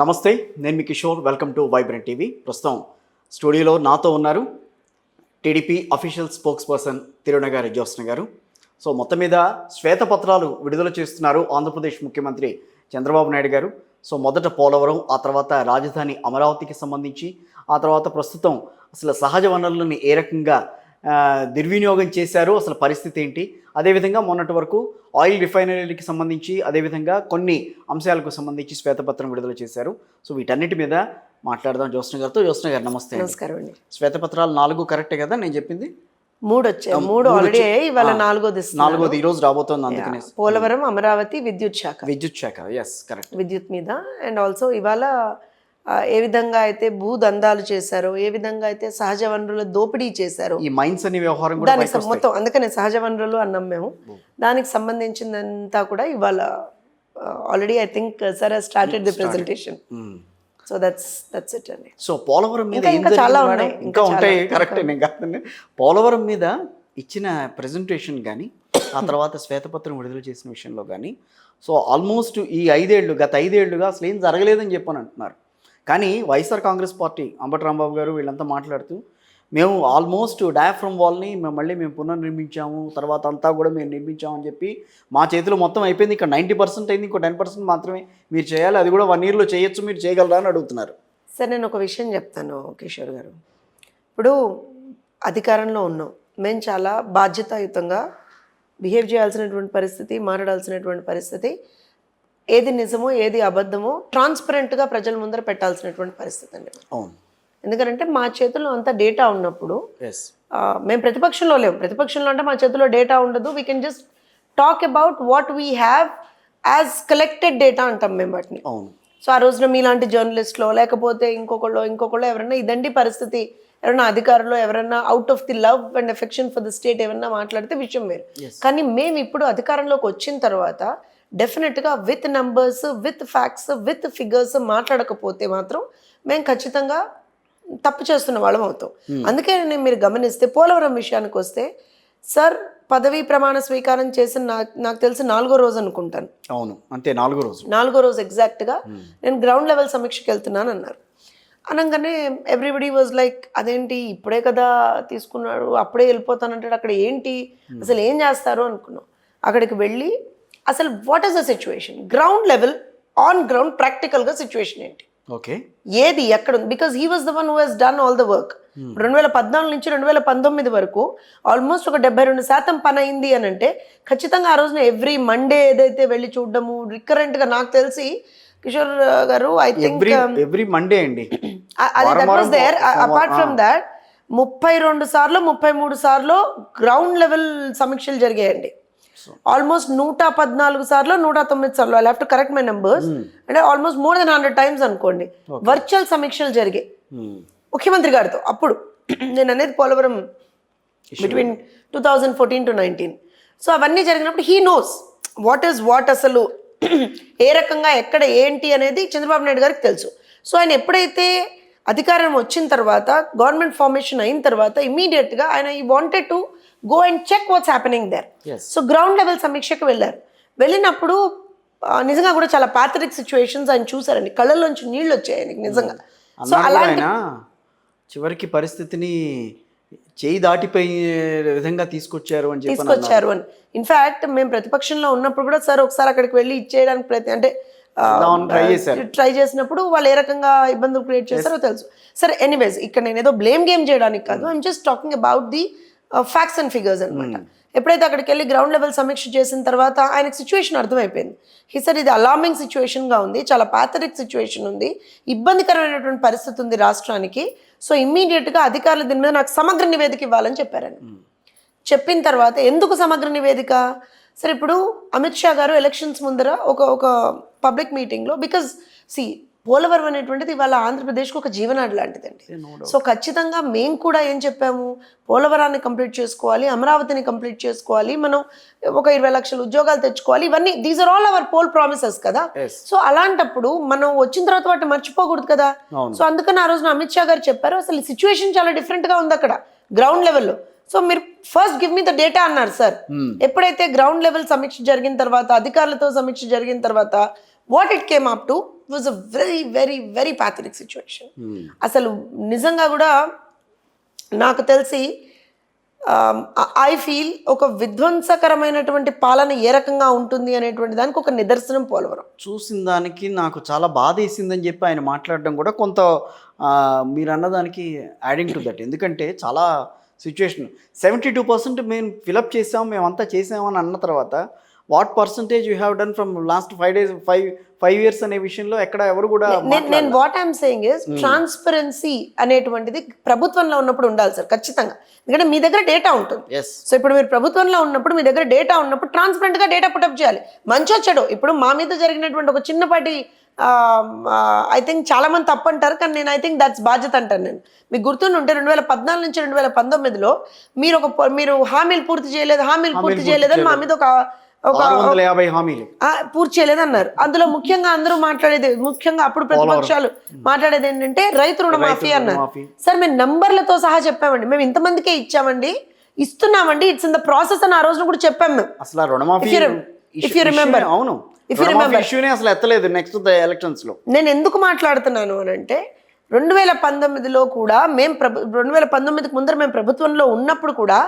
నమస్తే, నేను మీ Kishore. Welcome to Vibrant TV. ప్రస్తుతం స్టూడియోలో నాతో ఉన్నారు TDP official spokesperson Tirunagari Jyotsna గారు. సో మొత్తం మీద శ్వేతపత్రాలు విడుదల చేస్తున్నారు ఆంధ్రప్రదేశ్ ముఖ్యమంత్రి చంద్రబాబు నాయుడు గారు. సో మొదట పోలవరం, ఆ తర్వాత రాజధాని అమరావతికి సంబంధించి, ఆ తర్వాత ప్రస్తుతం అసలు సహజ వనరులను ఏ రకంగా దుర్వినియోగం చేశారు, అసలు పరిస్థితి ఏంటి, అదేవిధంగా మొన్నటి వరకు ఆయిల్ రిఫైనరీకి సంబంధించి, అదేవిధంగా కొన్ని అంశాలకు సంబంధించి శ్వేతపత్రం విడుదల చేశారు. సో వీటన్నిటి మీద మాట్లాడదాం జ్యోత్స్న గారితో. జ్యోత్స్న గారు నమస్తే. నమస్కారం అండి. శ్వేతపత్రాలు 4 కరెక్టే కదా నేను చెప్పింది? 3 వచ్చాయి. 3 ఆల్రెడీ అయ్యాయి. ఇవాళ 4ది ఈ రోజు రాబోతోంది. అందుకనే పోలవరం, అమరావతి, విద్యుత్ శాఖ ఎస్ కరెక్ట్, విద్యుత్ మీద. అండ్ ఆల్సో ఇవాళ ఏ విధంగా అయితే భూదందాలు చేశారో, ఏ విధంగా అయితే సహజ వనరుల దోపిడీ చేశారో, ఈ మైన్స్ అనే వ్యవహారం కూడా దానికి మొత్తం, అందుకనే సహజ వనరులు అన్నాం మేము. దానికి సంబంధించిందంతా కూడా ఇవాళ already I think sir has started the presentation. So that's it అండి. సో పోలవరం మీద ఇంకా చాలా ఉన్నాయి, ఇంకా ఉంటాయి. కరెక్ట్. నేను కాదండి, పోలవరం మీద ఇచ్చిన ప్రెజెంటేషన్ కానీ, ఆ తర్వాత శ్వేతపత్రం విడుదల చేసిన విషయంలో కానీ, సో ఆల్మోస్ట్ ఈ గత 5 ఏళ్లుగా అసలు ఏం జరగలేదని చెప్పని అంటున్నారు. కానీ వైఎస్ఆర్ కాంగ్రెస్ పార్టీ అంబటి రాంబాబు గారు వీళ్ళంతా మాట్లాడుతూ, మేము ఆల్మోస్ట్ డయాఫ్రమ్ వాల్ని మేము పునర్నిర్మించాము, తర్వాత అంతా కూడా మేము నిర్మించామని చెప్పి మా చేతిలో మొత్తం అయిపోయింది, ఇక్కడ 90% అయింది, ఇంకో 10% మాత్రమే మీరు చేయాలి, అది కూడా 1 yearలో చేయొచ్చు, మీరు చేయగలరా అని అడుగుతున్నారు. సార్ నేను ఒక విషయం చెప్తాను కిషోర్ గారు. ఇప్పుడు అధికారంలో ఉన్నాం, మేము చాలా బాధ్యతాయుతంగా బిహేవ్ చేయాల్సినటువంటి పరిస్థితి, మాట్లాడాల్సినటువంటి పరిస్థితి, ఏది నిజమో ఏది అబద్ధమో ట్రాన్స్పరెంట్గా ప్రజల ముందర పెట్టాల్సినటువంటి పరిస్థితి అండి. అవును. ఎందుకంటే మా చేతుల్లో అంత డేటా ఉన్నప్పుడు, మేము ప్రతిపక్షంలో లేవు. ప్రతిపక్షంలో అంటే మా చేతిలో డేటా ఉండదు. We can just talk about what we have as collected data అంటాం మేము వాటిని. సో ఆ రోజున మీలాంటి జర్నలిస్ట్లో, లేకపోతే ఇంకొకళ్ళు ఎవరైనా ఇదండి పరిస్థితి, ఎవరైనా అధికారులు ఎవరైనా out of the love and affection for the state ఎవరైనా మాట్లాడితే విషయం వేరు. కానీ మేము ఇప్పుడు అధికారంలోకి వచ్చిన తర్వాత డెఫినెట్గా with numbers, with facts, with figures మాట్లాడకపోతే మాత్రం మేము ఖచ్చితంగా తప్పు చేస్తున్న వాళ్ళం అవుతాం. అందుకే మీరు గమనిస్తే పోలవరం విషయానికి వస్తే, సార్ పదవీ ప్రమాణ స్వీకారం చేసిన నాకు తెలిసి 4వ రోజు అనుకుంటాను. అవును, అంతే. 4వ రోజు ఎగ్జాక్ట్గా నేను గ్రౌండ్ లెవెల్ సమీక్షకి వెళ్తున్నాను అన్నారు. అనగానే ఎవ్రీబడి వాజ్ లైక్, అదేంటి ఇప్పుడే కదా తీసుకున్నాడు, అప్పుడే వెళ్ళిపోతానంటాడు, అక్కడ ఏంటి అసలు ఏం చేస్తారు అనుకున్నాం. అక్కడికి వెళ్ళి అసలు what is the situation, ground level, on ground ప్రాక్టికల్గా సిచ్యువేషన్ ఏంటి, ఏది ఎక్కడ ఉంది. Because he was the one who has done all the work. 2014 నుంచి 2019 వరకు ఆల్మోస్ట్ ఒక 72% పని అయింది అని అంటే, ఖచ్చితంగా ఆ రోజున ఎవ్రీ మండే ఏదైతే వెళ్ళి చూడడము రికరెంట్గా, నాకు తెలిసి Kishore garu I think every Monday అండి, that was there. Apart from that 32 సార్లు 33 సార్లు గ్రౌండ్ లెవెల్ సమీక్షలు జరిగాయండి. ఆల్మోస్ట్ 114 సార్లు 109 సార్లు, I have to correct my numbers, అంటే ఆల్మోస్ట్ మోర్ దెన్ 100 times అనుకోండి వర్చువల్ సమీక్షలు జరిగాయి ముఖ్యమంత్రి గారితో. అప్పుడు నేను అనేది పోలవరం బిట్వీన్ 2014 to 19. సో అవన్నీ జరిగినప్పుడు he knows what is what, అసలు ఏ రకంగా ఎక్కడ ఏంటి అనేది చంద్రబాబు నాయుడు గారికి తెలుసు. సో ఆయన ఎప్పుడైతే అధికారం వచ్చిన తర్వాత, గవర్నమెంట్ ఫార్మేషన్ అయిన తర్వాత, ఇమీడియట్గా ఆయన ఈ wanted to go and check what's happening there. So ground level సమీక్షకు వెళ్ళారు. వెళ్ళినప్పుడు నిజంగా కూడా చాలా పాథటిక్ సిచ్యువేషన్స్ ఆయన చూసారండి, కళ్ళల్లోంచి నీళ్ళు వచ్చాయి ఆయనకి నిజంగా. సో అలాంటి చివరికి పరిస్థితిని చేయి దాటిపోయే విధంగా తీసుకొచ్చారు అని. ఇన్ఫాక్ట్ మేము ప్రతిపక్షంలో ఉన్నప్పుడు కూడా సార్ ఒకసారి అక్కడికి వెళ్ళి ఇచ్చేయడానికి అంటే ట్రై చేసినప్పుడు వాళ్ళు ఏ రకంగా ఇబ్బందులు క్రియేట్ చేస్తారో తెలుసు. సరే, ఎనీవేస్ ఇక్కడ నేను ఏదో బ్లేమ్ గేమ్ చేయడానికి కాదు, I'm just talking about the facts and figures అనమాట. ఎప్పుడైతే అక్కడికి వెళ్ళి గ్రౌండ్ లెవెల్ సమీక్ష చేసిన తర్వాత ఆయనకు సిచ్యువేషన్ అర్థమైపోయింది. సార్ ఇది అలార్మింగ్ సిచ్యువేషన్గా ఉంది, చాలా పాథటిక్ సిచ్యువేషన్ ఉంది, ఇబ్బందికరమైనటువంటి పరిస్థితి ఉంది రాష్ట్రానికి. సో ఇమ్మీడియట్గా అధికారులు దీని మీద నాకు సమగ్ర నివేదిక ఇవ్వాలని చెప్పారని. చెప్పిన తర్వాత ఎందుకు సమగ్ర నివేదిక? సరే, ఇప్పుడు అమిత్ షా గారు ఎలక్షన్స్ ముందర ఒక పబ్లిక్ మీటింగ్లో, బికాజ్ పోలవరం అనేటువంటిది ఇవాళ ఆంధ్రప్రదేశ్కి ఒక జీవనాడి లాంటిదండి. సో ఖచ్చితంగా మేము కూడా ఏం చెప్పాము, పోలవరాన్ని కంప్లీట్ చేసుకోవాలి, అమరావతిని కంప్లీట్ చేసుకోవాలి, మనం ఒక 20 లక్షల ఉద్యోగాలు తెచ్చుకోవాలి, ఇవన్నీ these are all our poll promises కదా. సో అలాంటప్పుడు మనం వచ్చిన తర్వాత వాటిని మర్చిపోకూడదు కదా. సో అందుకని ఆ రోజున అమిత్ షా గారు చెప్పారు, అసలు ఈ సిచ్యువేషన్ చాలా డిఫరెంట్గా ఉంది అక్కడ గ్రౌండ్ లెవెల్లో. సో మీరు first give me the data అన్నారు సార్. ఎప్పుడైతే గ్రౌండ్ లెవెల్ సమీక్ష జరిగిన తర్వాత, అధికారులతో సమీక్ష జరిగిన తర్వాత, what it came up to was a very very very pathetic situation. అసలు నిజంగా కూడా నాకు తెలిసి ఐ ఫీల్ ఒక విధ్వంసకరమైనటువంటి పాలన ఏ రకంగా ఉంటుంది అనేటువంటి దానికి ఒక నిదర్శనం పోలవరం. చూసిన దానికి నాకు చాలా బాధ వేసిందని చెప్పి ఆయన మాట్లాడడం కూడా కొంత మీరు అన్నదానికి యాడింగ్ టు దట్. ఎందుకంటే చాలా సిచ్యువేషన్ 72% మేము ఫిలప్ చేసాం, మేమంతా చేసామని అన్న తర్వాత what percentage you have done from last 5 years అనే విషయంలో ఎక్కడ ఎవరు కూడా నేను what I'm saying is transparency అనేటువంటిది ప్రభుత్వంలో ఉన్నప్పుడు ఉండాలి సార్ ఖచ్చితంగా. ఎందుకంటే మీ దగ్గర డేటా ఉంటుంది. సో ఇప్పుడు మీరు ప్రభుత్వంలో ఉన్నప్పుడు మీ దగ్గర డేటా ఉన్నప్పుడు ట్రాన్స్పరెంట్ గా డేటా పుటప్ చేయాలి. మంచో చెడో ఇప్పుడు మా మీద జరిగినటువంటి ఒక చిన్నపాటి ఐ థింక్ చాలా మంది తప్పు అంటారు, కానీ నేను ఐ థింక్ దట్స్ బాధ్యత అంటాను నేను. మీకు గుర్తుంటే 2014 నుంచి 2019లో మీరు హామీలు పూర్తి చేయలేదు అని మా మీద ఒక 650 హామీలు పూర్తి చేయలేదన్నారు. అందులో ముఖ్యంగా అందరూ మాట్లాడేది, ముఖ్యంగా అప్పుడు ప్రతిపక్షాలు మాట్లాడేది ఏంటంటే రైతు రుణమాఫీ అన్నారు. సార్ మేము నంబర్లతో సహా చెప్పామండి, మేము ఇంతమందికే ఇచ్చామండి, ఇస్తున్నామండి, ఇట్స్ ఇన్ ద ప్రాసెస్ అని ఆ రోజున కూడా చెప్పాం మేము. అసలు రుణమాఫీ ఇఫ్ యూ రిమెంబర్, అవును, అసలు ఎత్తలేదు నెక్స్ట్ ఎలక్షన్స్ లో. నేను ఎందుకు మాట్లాడుతున్నాను అని అంటే 2019లో కూడా మేము 2019కి ముందర మేము ప్రభుత్వంలో ఉన్నప్పుడు కూడా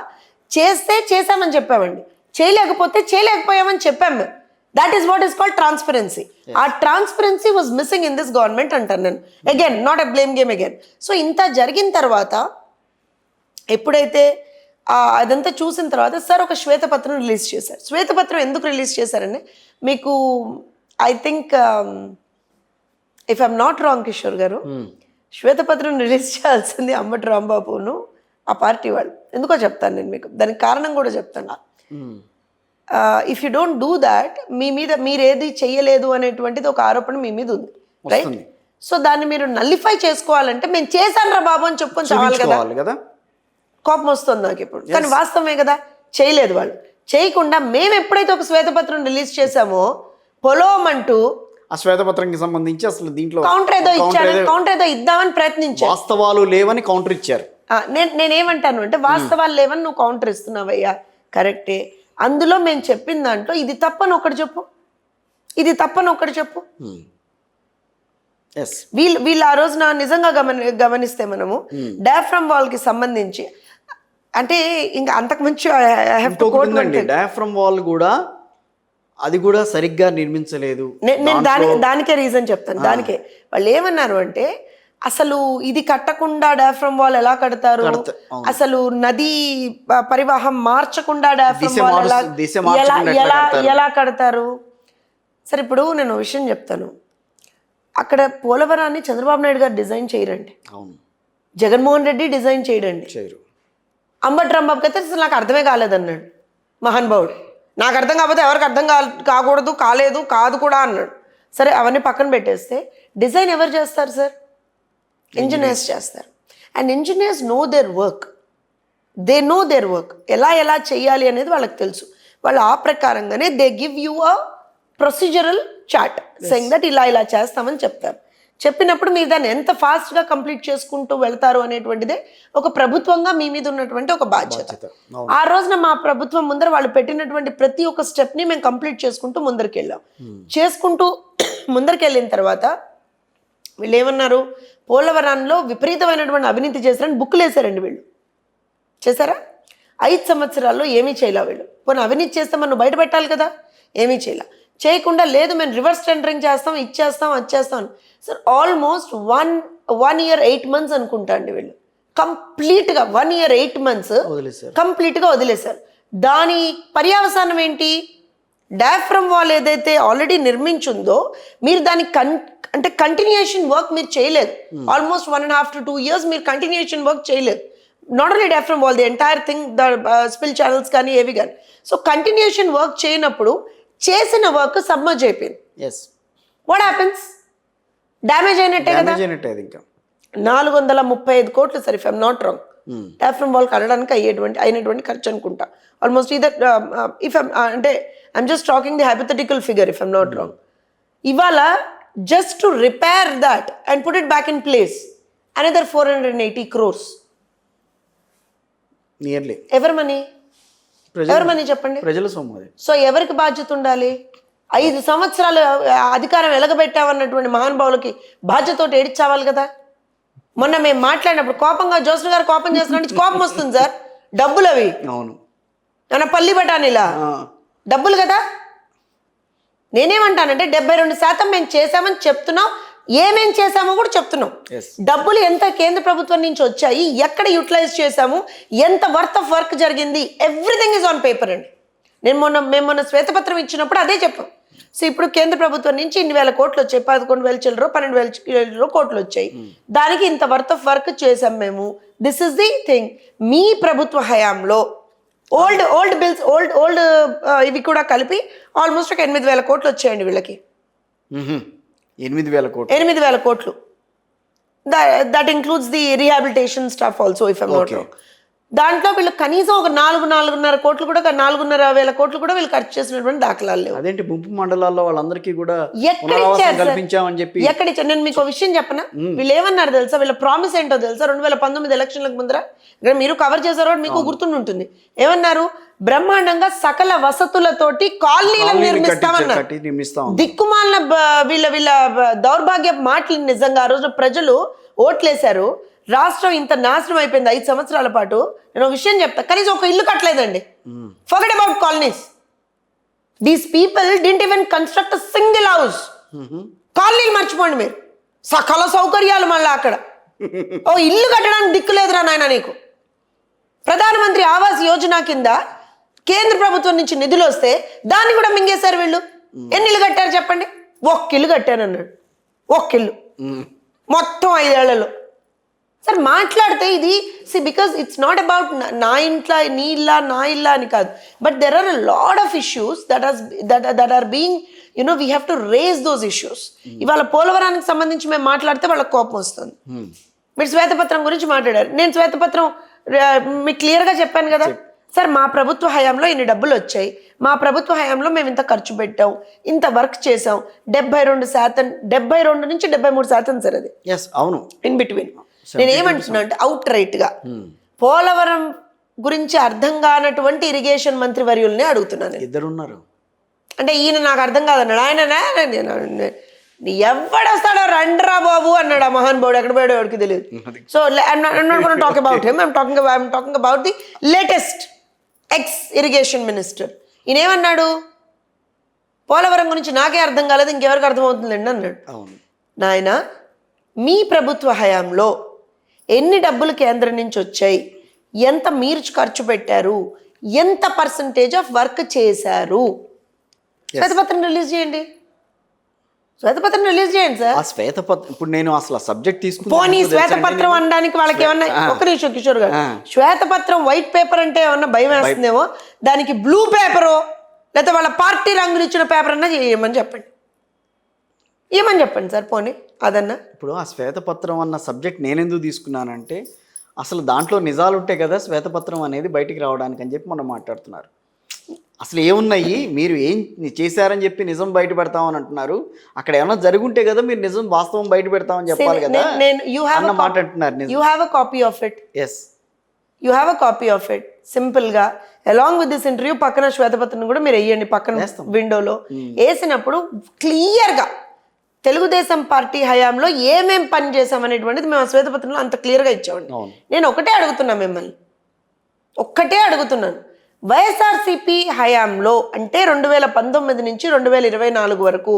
చేసామని చెప్పామండి, చేయలేకపోయామని చెప్పాం మేము. That is what is called transparency. ఆ transparency was missing in this government అంటాను నేను. Again not a blame game again. So ఇంత జరిగిన తర్వాత ఎప్పుడైతే అదంతా చూసిన తర్వాత సార్ ఒక శ్వేతపత్రం రిలీజ్ చేశారు. శ్వేతపత్రం ఎందుకు రిలీజ్ చేశారండి మీకు I think if I'm not wrong Kishore గారు, శ్వేతపత్రం రిలీజ్ చేయాల్సింది అంబటి రాంబాబును ఆ పార్టీ వాళ్ళు. ఎందుకో చెప్తాను నేను మీకు, దానికి కారణం కూడా చెప్తాను. If you don't do that మీ మీద మీరు ఏది చెయ్యలేదు అనేటువంటిది ఒక ఆరోపణ మీ మీద ఉంది, రైట్? సో దాన్ని మీరు నల్లిఫై చేసుకోవాలంటే మేము చేశాను రా బాబు అని చెప్పుకొని చావాలి కదా. కోపం వస్తుంది నాకు ఇప్పుడు, కానీ వాస్తవమే కదా, చేయలేదు వాళ్ళు. చేయకుండా మేము ఎప్పుడైతే ఒక శ్వేతపత్రం రిలీజ్ చేసామో పొలోమంటూ ఆ శ్వేతపత్రానికి సంబంధించి అసలు దీంట్లో కౌంటర్ ఏదో ఇద్దామని ప్రయత్నించారు. వాస్తవాలు లేవని కౌంటర్ ఇచ్చారు. నేనేమంటాను అంటే వాస్తవాలు లేవని నువ్వు కౌంటర్ ఇస్తున్నావయ్యా, కరెక్టే. అందులో మేము చెప్పిన దాంట్లో ఇది తప్పని ఒకటి చెప్పు, ఇది తప్పని ఒకటి చెప్పు. వీళ్ళు ఆ రోజున నిజంగా గమనిస్తే మనము డయాఫ్రమ్ వాల్ కి సంబంధించి అంటే ఇంకా అంతకుమించి డయాఫ్రమ్ వాల్ కూడా అది కూడా సరిగ్గా నిర్మించలేదు. నేను దానికే రీజన్ చెప్తాను. దానికే వాళ్ళు ఏమన్నారు అంటే అసలు ఇది కట్టకుండా డయాఫ్రమ్ వాల్ ఎలా కడతారు, అసలు నదీ పరివాహం మార్చకుండా డయాఫ్రమ్ వాల్ ఎలా కడతారు. సరే ఇప్పుడు నేను విషయం చెప్తాను, అక్కడ పోలవరాన్ని చంద్రబాబు నాయుడు గారు డిజైన్ చేయరండి, జగన్మోహన్ రెడ్డి డిజైన్ చేయడండి, అంబటి రాంబాబుకి అయితే అసలు నాకు అర్థమే కాలేదన్నాడు మహానుభావుడు. నాకు అర్థం కాకపోతే ఎవరికి అర్థం కాకూడదు, కాదు కూడా అన్నాడు. సరే అవన్నీ పక్కన పెట్టేస్తే డిజైన్ ఎవరు చేస్తారు సార్? ఇంజనీర్స్ చేస్తారు. And engineers know their work, ఎలా చేయాలి అనేది వాళ్ళకి తెలుసు. వాళ్ళు ఆ ప్రకారంగానే they give you a procedural chart saying that ఇలా చేస్తామని చెప్తారు. చెప్పినప్పుడు మీరు దాన్ని ఎంత ఫాస్ట్గా కంప్లీట్ చేసుకుంటూ వెళ్తారు అనేటువంటిదే ఒక ప్రభుత్వంగా మీ మీద ఉన్నటువంటి ఒక బాధ్యత. ఆ రోజున మా ప్రభుత్వం ముందర వాళ్ళు పెట్టినటువంటి ప్రతి ఒక్క స్టెప్ని మేము కంప్లీట్ చేసుకుంటూ ముందరికి వెళ్ళిన తర్వాత వీళ్ళు ఏమన్నారు, పోలవరంలో విపరీతమైనటువంటి అవినీతి చేశారని బుక్కులు వేశారండి. వీళ్ళు చేశారా? 5 సంవత్సరాల్లో ఏమీ చేయలే వీళ్ళు. పోనీ అవినీతి చేస్తే మనం బయట పెట్టాలి కదా, ఏమీ చేయకుండా లేదు మేము రివర్స్ టెండరింగ్ చేస్తాం, ఇచ్చేస్తాం, వచ్చేస్తాం. సార్ ఆల్మోస్ట్ 1 year 8 months అనుకుంటా అండి వీళ్ళు కంప్లీట్గా 1 year 8 months కంప్లీట్గా వదిలేశారు. దాని పర్యవసానం ఏంటి? డయాఫ్రమ్ వాల్ ఏదైతే ఆల్రెడీ నిర్మించుందో మీరు దాని అంటే కంటిన్యూషన్ వర్క్ మీరు చేయలేదు. ఆల్మోస్ట్ 1.5 to 2 years మీరు కంటిన్యూషన్ వర్క్ చేయలేదు. Not only diaphragm wall, the entire thing, the spill channels కానీ ఏవి కానీ. సో కంటిన్యూషన్ వర్క్ చేయనప్పుడు చేసిన వర్క్ సబ్మర్జ్ అయిపోయింది. What happens? డ్యామేజ్ అయినట్టే కదా. 435 కోట్లు sir, if I'm not wrong, diaphragm wall కట్టడానికి అయినటువంటి ఖర్చు అనుకుంటా. ఆల్మోస్ట్ ఇదర్ ఇఫ్ అంటే I'm just talking the hypothetical figure if I'm not wrong. ఇవాళ just to repair that and put it back in place another 480 crores. Nearly ఎవరి money చెప్పండి? ప్రజల సొమ్ము. సో ఎవరికి బాధ్యత ఉండాలి? 5 సంవత్సరాలు అధికారం ఎలగబెట్టామన్నటువంటి మహానుభావులకి బాధ్యతతో ఏడిచావాలి కదా. మొన్న మేము మాట్లాడినప్పుడు కోపంగా జోస్న గారు కోపం చేస్తున్నట్టు కోపం వస్తుంది సార్. డబ్బులు అవి అవును మన పల్లి బఠానీలా డబ్బులు కదా. నేనేమంటానంటే 72% మేము చేశామని చెప్తున్నాం, ఏమేం చేశామో కూడా చెప్తున్నాం. డబ్బులు ఎంత కేంద్ర ప్రభుత్వం నుంచి వచ్చాయి, ఎక్కడ యూటిలైజ్ చేశాము, ఎంత వర్త్ ఆఫ్ వర్క్ జరిగింది, ఎవ్రీథింగ్ ఈజ్ ఆన్ పేపర్ అండి. మేము మొన్న శ్వేతపత్రం ఇచ్చినప్పుడు అదే చెప్పాం. సో ఇప్పుడు కేంద్ర ప్రభుత్వం నుంచి ఇన్ని వేల కోట్లు వచ్చాయి, 11,000 చిల్లరో 12,000 కోట్లు వచ్చాయి, దానికి ఇంత వర్త్ ఆఫ్ వర్క్ చేసాం మేము. This is the thing. మీ ప్రభుత్వ హయాంలో ఓల్డ్ బిల్స్ ఓల్డ్ ఇవి కూడా కలిపి ఆల్మోస్ట్ ఒక 8,000 కోట్లు వచ్చాయండి వీళ్ళకి. 8,000 కోట్లు. That includes the rehabilitation staff also if I'm not wrong. దాంట్లో వీళ్ళు కనీసం ఒక 4,500 కోట్లు కూడా 4,500 కోట్లు కూడా వీళ్ళు ఖర్చు చేసినటువంటి దాఖలాలు లేవు. అదేంటి ముంపు మండలాల్లో వాళ్ళందరికీ కూడా ఎక్కడ ఇచ్చారు? నేను మీకు విషయం చెప్పనా, వీళ్ళు ఏమన్నారు తెలుసా? వీళ్ళ ప్రామిస్ ఏంటో తెలుసా? 2019 ఎలక్షన్లకు ముందర ఇక్కడ మీరు కవర్ చేశారో మీకు గుర్తుంటుంది. ఏమన్నారు? బ్రహ్మాండంగా సకల వసతులతోటి కాలనీలను నిర్మిస్తామన్నారు. దిక్కుమాలిన వీళ్ళ దౌర్భాగ్య మాటలు. నిజంగా ఆ రోజు ప్రజలు ఓట్లేశారు. రాష్ట్రం ఇంత నాశనం అయిపోయింది 5 సంవత్సరాల పాటు. నేను విషయం చెప్తా, కనీసం ఒక ఇల్లు కట్టలేదండి. Forget about colonies. These people didn't even construct single house. కాలనీలు మర్చిపోండి మీరు, సకల సౌకర్యాలు మళ్ళీ అక్కడ. ఓ ఇల్లు కట్టడానికి దిక్కు లేదురా నాయన నీకు. ప్రధానమంత్రి ఆవాస్ యోజన కింద కేంద్ర ప్రభుత్వం నుంచి నిధులు వస్తే దాన్ని కూడా మింగేశారు వీళ్ళు. ఎన్ని ఇల్లు కట్టారు చెప్పండి? ఇల్లు కట్టానన్నాడు. ఇల్లు మొత్తం 5 ఏళ్లలో. సార్ మాట్లాడితే ఇది బికాస్ ఇట్స్ నాట్ అబౌట్ నా ఇంట్లో నీ ఇల్లా నా ఇల్లా అని కాదు, but there are a lot of issues that are being we have to raise those issues. ఇవాళ పోలవరానికి సంబంధించి మేము మాట్లాడితే వాళ్ళకి కోపం వస్తుంది. మీరు శ్వేతపత్రం గురించి మాట్లాడారు. నేను శ్వేతపత్రం మీకు క్లియర్గా చెప్పాను కదా సార్. మా ప్రభుత్వ హయాంలో ఇన్ని డబ్బులు వచ్చాయి, మా ప్రభుత్వ హయాంలో మేము ఇంత ఖర్చు పెట్టాం, ఇంత వర్క్ చేసాం. 72% 72 నుంచి 73% సార్ అది. అవును, ఇన్ బిట్వీన్. నేను ఏమంటున్నా అంటే అవుట్ రైట్ గా పోలవరం గురించి అర్థం కానటువంటి ఇరిగేషన్ మంత్రి వర్యుల్ని అడుగుతున్నాను. ఇద్దరున్నారు అంటే ఈయన నాకు అర్థం కాదన్నాడు. ఆయన ఎవడొస్తాడో రండ్రా బాబు అన్నాడు. ఆ మహాన్ బాబు ఎక్కడ పోయాడో ఎవరికి తెలియదు. So talk about him. I'm talking about the latest X irrigation minister. ఈయన ఏమన్నాడు? పోలవరం గురించి నాకే అర్థం కాలేదు, ఇంకెవరికి అర్థమవుతుందండి అన్నాడు. నాయన, మీ ప్రభుత్వ హయాంలో ఎన్ని డబ్బులు కేంద్రం నుంచి వచ్చాయి, ఎంత మీరు ఖర్చు పెట్టారు, ఎంత పర్సంటేజ్ ఆఫ్ వర్క్ చేశారు, శ్వేతపత్రం రిలీజ్ చేయండి. శ్వేతపత్రం రిలీజ్ చేయండి సార్. శ్వేతపత్రం ఇప్పుడు నేను అసలు సబ్జెక్ట్ తీసుకుని పోనీ శ్వేతపత్రం అనడానికి వాళ్ళకి ఏమన్నా ఒక్క నిమిషం కిషోర్ గారు, శ్వేతపత్రం వైట్ పేపర్ అంటే ఏమన్నా భయం వేస్తుందేమో, దానికి బ్లూ పేపరో లేకపోతే వాళ్ళ పార్టీ రంగులు ఇచ్చిన పేపర్ అన్నా చేయమని చెప్పండి. ఏమని చెప్పండి సార్ పోనీ అదన్నా. ఇప్పుడు ఆ శ్వేతపత్రం అన్న సబ్జెక్ట్ నేనెందుకు తీసుకున్నానంటే అసలు దాంట్లో నిజాలు ఉంటే కదా శ్వేతపత్రం అనేది బయటికి రావడానికి అని చెప్పి మనం మాట్లాడుతున్నారు. అసలు ఏమున్నాయి, మీరు ఏం చేశారని చెప్పి నిజం బయట పెడతామని అంటున్నారు. అక్కడ ఏమైనా జరుగుంటే కదా మీరు నిజం వాస్తవం బయట పెడతామని చెప్పాలి కదా అన్న మాట అంటున్నారు. You have a copy of it. You have a copy of it. Simple గా అలాంగ్ విత్ దిస్ ఇంటర్వ్యూ పక్కన శ్వేతపత్రం కూడా మీరు వేయండి, పక్కన విండోలో వేసినప్పుడు క్లియర్గా తెలుగుదేశం పార్టీ హయాంలో ఏమేం పని చేసామనేటువంటిది మేము ఆ శ్వేతపత్రంలో అంత క్లియర్గా ఇచ్చామండి. నేను ఒకటే అడుగుతున్నా, మిమ్మల్ని ఒక్కటే అడుగుతున్నాను. వైఎస్ఆర్సీపీ హయాంలో అంటే 2019 నుంచి 2024 వరకు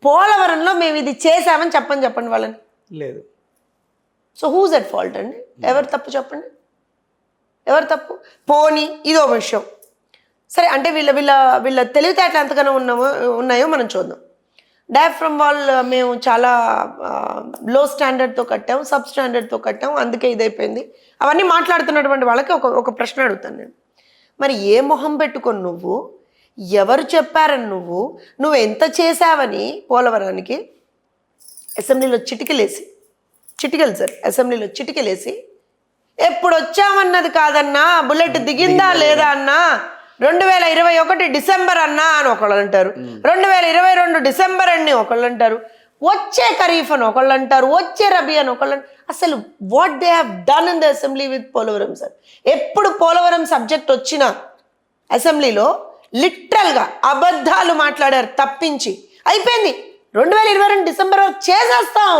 పోలవరంలో మేము ఇది చేసామని చెప్పండి వాళ్ళని. లేదు. సో హూజ్ ఎట్ ఫాల్ట్ అండి? ఎవరు తప్పు చెప్పండి, ఎవరు తప్పు? పోనీ ఇదో విషయం సరే, అంటే వీళ్ళ తెలివితేటలు ఎంతగానో ఉన్నాయో మనం చూద్దాం. డయాఫ్రమ్ వాల్ మేము చాలా లో స్టాండర్డ్తో కట్టాం, సబ్ స్టాండర్డ్తో కట్టాం, అందుకే ఇదైపోయింది. అవన్నీ మాట్లాడుతున్నటువంటి వాళ్ళకి ఒక ప్రశ్న అడుగుతాను నేను. మరి ఏ మొహం పెట్టుకొని నువ్వు, ఎవరు చెప్పారని నువ్వు ఎంత చేసావని పోలవరానికి అసెంబ్లీలో చిటికలు సార్, అసెంబ్లీలో చిటికలేసి ఎప్పుడు వచ్చామన్నది కాదన్నా, బుల్లెట్ దిగిందా లేదా అన్నా, 2021 డిసెంబర్ అన్నా అని ఒకళ్ళు అంటారు, 2022 డిసెంబర్ అని ఒకళ్ళు అంటారు, వచ్చే ఖరీఫ్ అని ఒకళ్ళు అంటారు, వచ్చే రబీ అని ఒకళ్ళు అంటారు. అసలు what they have done in the assembly with Polavaram sir. ఎప్పుడు పోలవరం సబ్జెక్ట్ వచ్చిన అసెంబ్లీలో లిటరల్గా అబద్ధాలు మాట్లాడారు తప్పించి. అయిపోయింది, 2022 డిసెంబర్ వరకు చేసేస్తాం.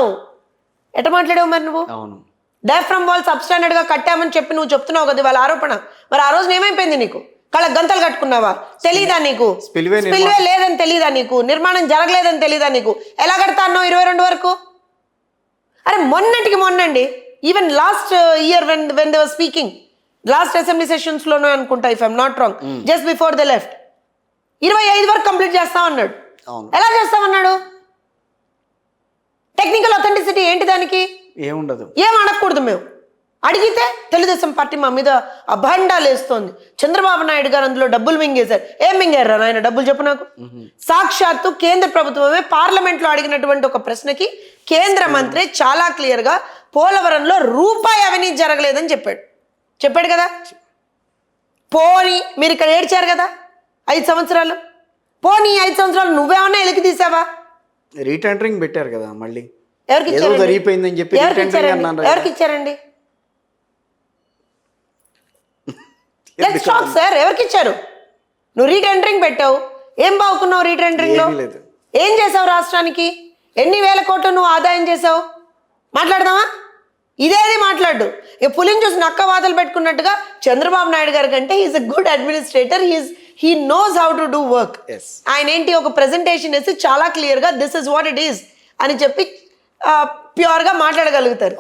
ఎట మాట్లాడావు మరి నువ్వు? అవును, డయాఫ్రమ్ వాల్ సబ్స్టాండర్డ్ గా కట్టామని చెప్పి నువ్వు చెప్తున్నావు కదా వాళ్ళ ఆరోపణ. మరి ఆ రోజున ఏమైపోయింది నీకు? కళ్ళ గంతలు కట్టుకున్నావా? తెలీదా నీకు? స్పిల్వే లేదని తెలీదా నీకు? నిర్మాణం జరగలేదని తెలీదా నీకు? ఎలా కడతా అన్నావు 22 వరకు? అరే మొన్నటికి మొన్నండి, even last year when they were speaking, last assembly sessions లోనే అనుకుంటా, if I'm not wrong, just before the left 25 వరకు కంప్లీట్ చేస్తామన్నాడు. ఎలా చేస్తామన్నాడు? టెక్నికల్ అథెంటిసిటీ ఏంటి దానికి? ఏముండదు, ఏం అడగకూడదు. మేము అడిగితే తెలుగుదేశం పార్టీ మా మీద అభాండాలు వేస్తోంది. చంద్రబాబు నాయుడు గారు అందులో డబ్బులు మింగేశారు. ఏం మింగారు ఆయన డబ్బులు? చెప్పు నాకు. సాక్షాత్తు కేంద్ర ప్రభుత్వమే పార్లమెంట్లో అడిగినటువంటి ఒక ప్రశ్నకి కేంద్ర మంత్రి చాలా క్లియర్ గా పోలవరంలో రూపాయి అవినీతి జరగలేదని చెప్పాడు కదా. పోనీ మీరు ఇక్కడ ఏడ్చారు కదా 5 సంవత్సరాలు. పోనీ 5 సంవత్సరాలు నువ్వేమన్నా ఎలికి తీసావా? రీటెండరింగ్ పెట్టారు కదా మళ్ళీ. ఎవరికి ఇచ్చారండి? సార్ ఎవరికి ఇచ్చారు? నువ్వు రీటెండరింగ్ పెట్టావు, ఏం బాగుకున్నావు? రీటెండరింగ్ లో ఏం చేసావు? రాష్ట్రానికి ఎన్ని వేల కోట్లు నువ్వు ఆదాయం చేసావు? మాట్లాడదామా? ఇదేది మాట్లాడు. పులిని చూసి నక్క వాతలు పెట్టుకున్నట్టుగా చంద్రబాబు నాయుడు గారి కంటే he is a good administrator. He knows how to do work. ఆయన ఏంటి ఒక ప్రెజెంటేషన్ వేసి చాలా క్లియర్ గా this is what it is అని చెప్పి ప్యూర్ గా మాట్లాడగలుగుతారు.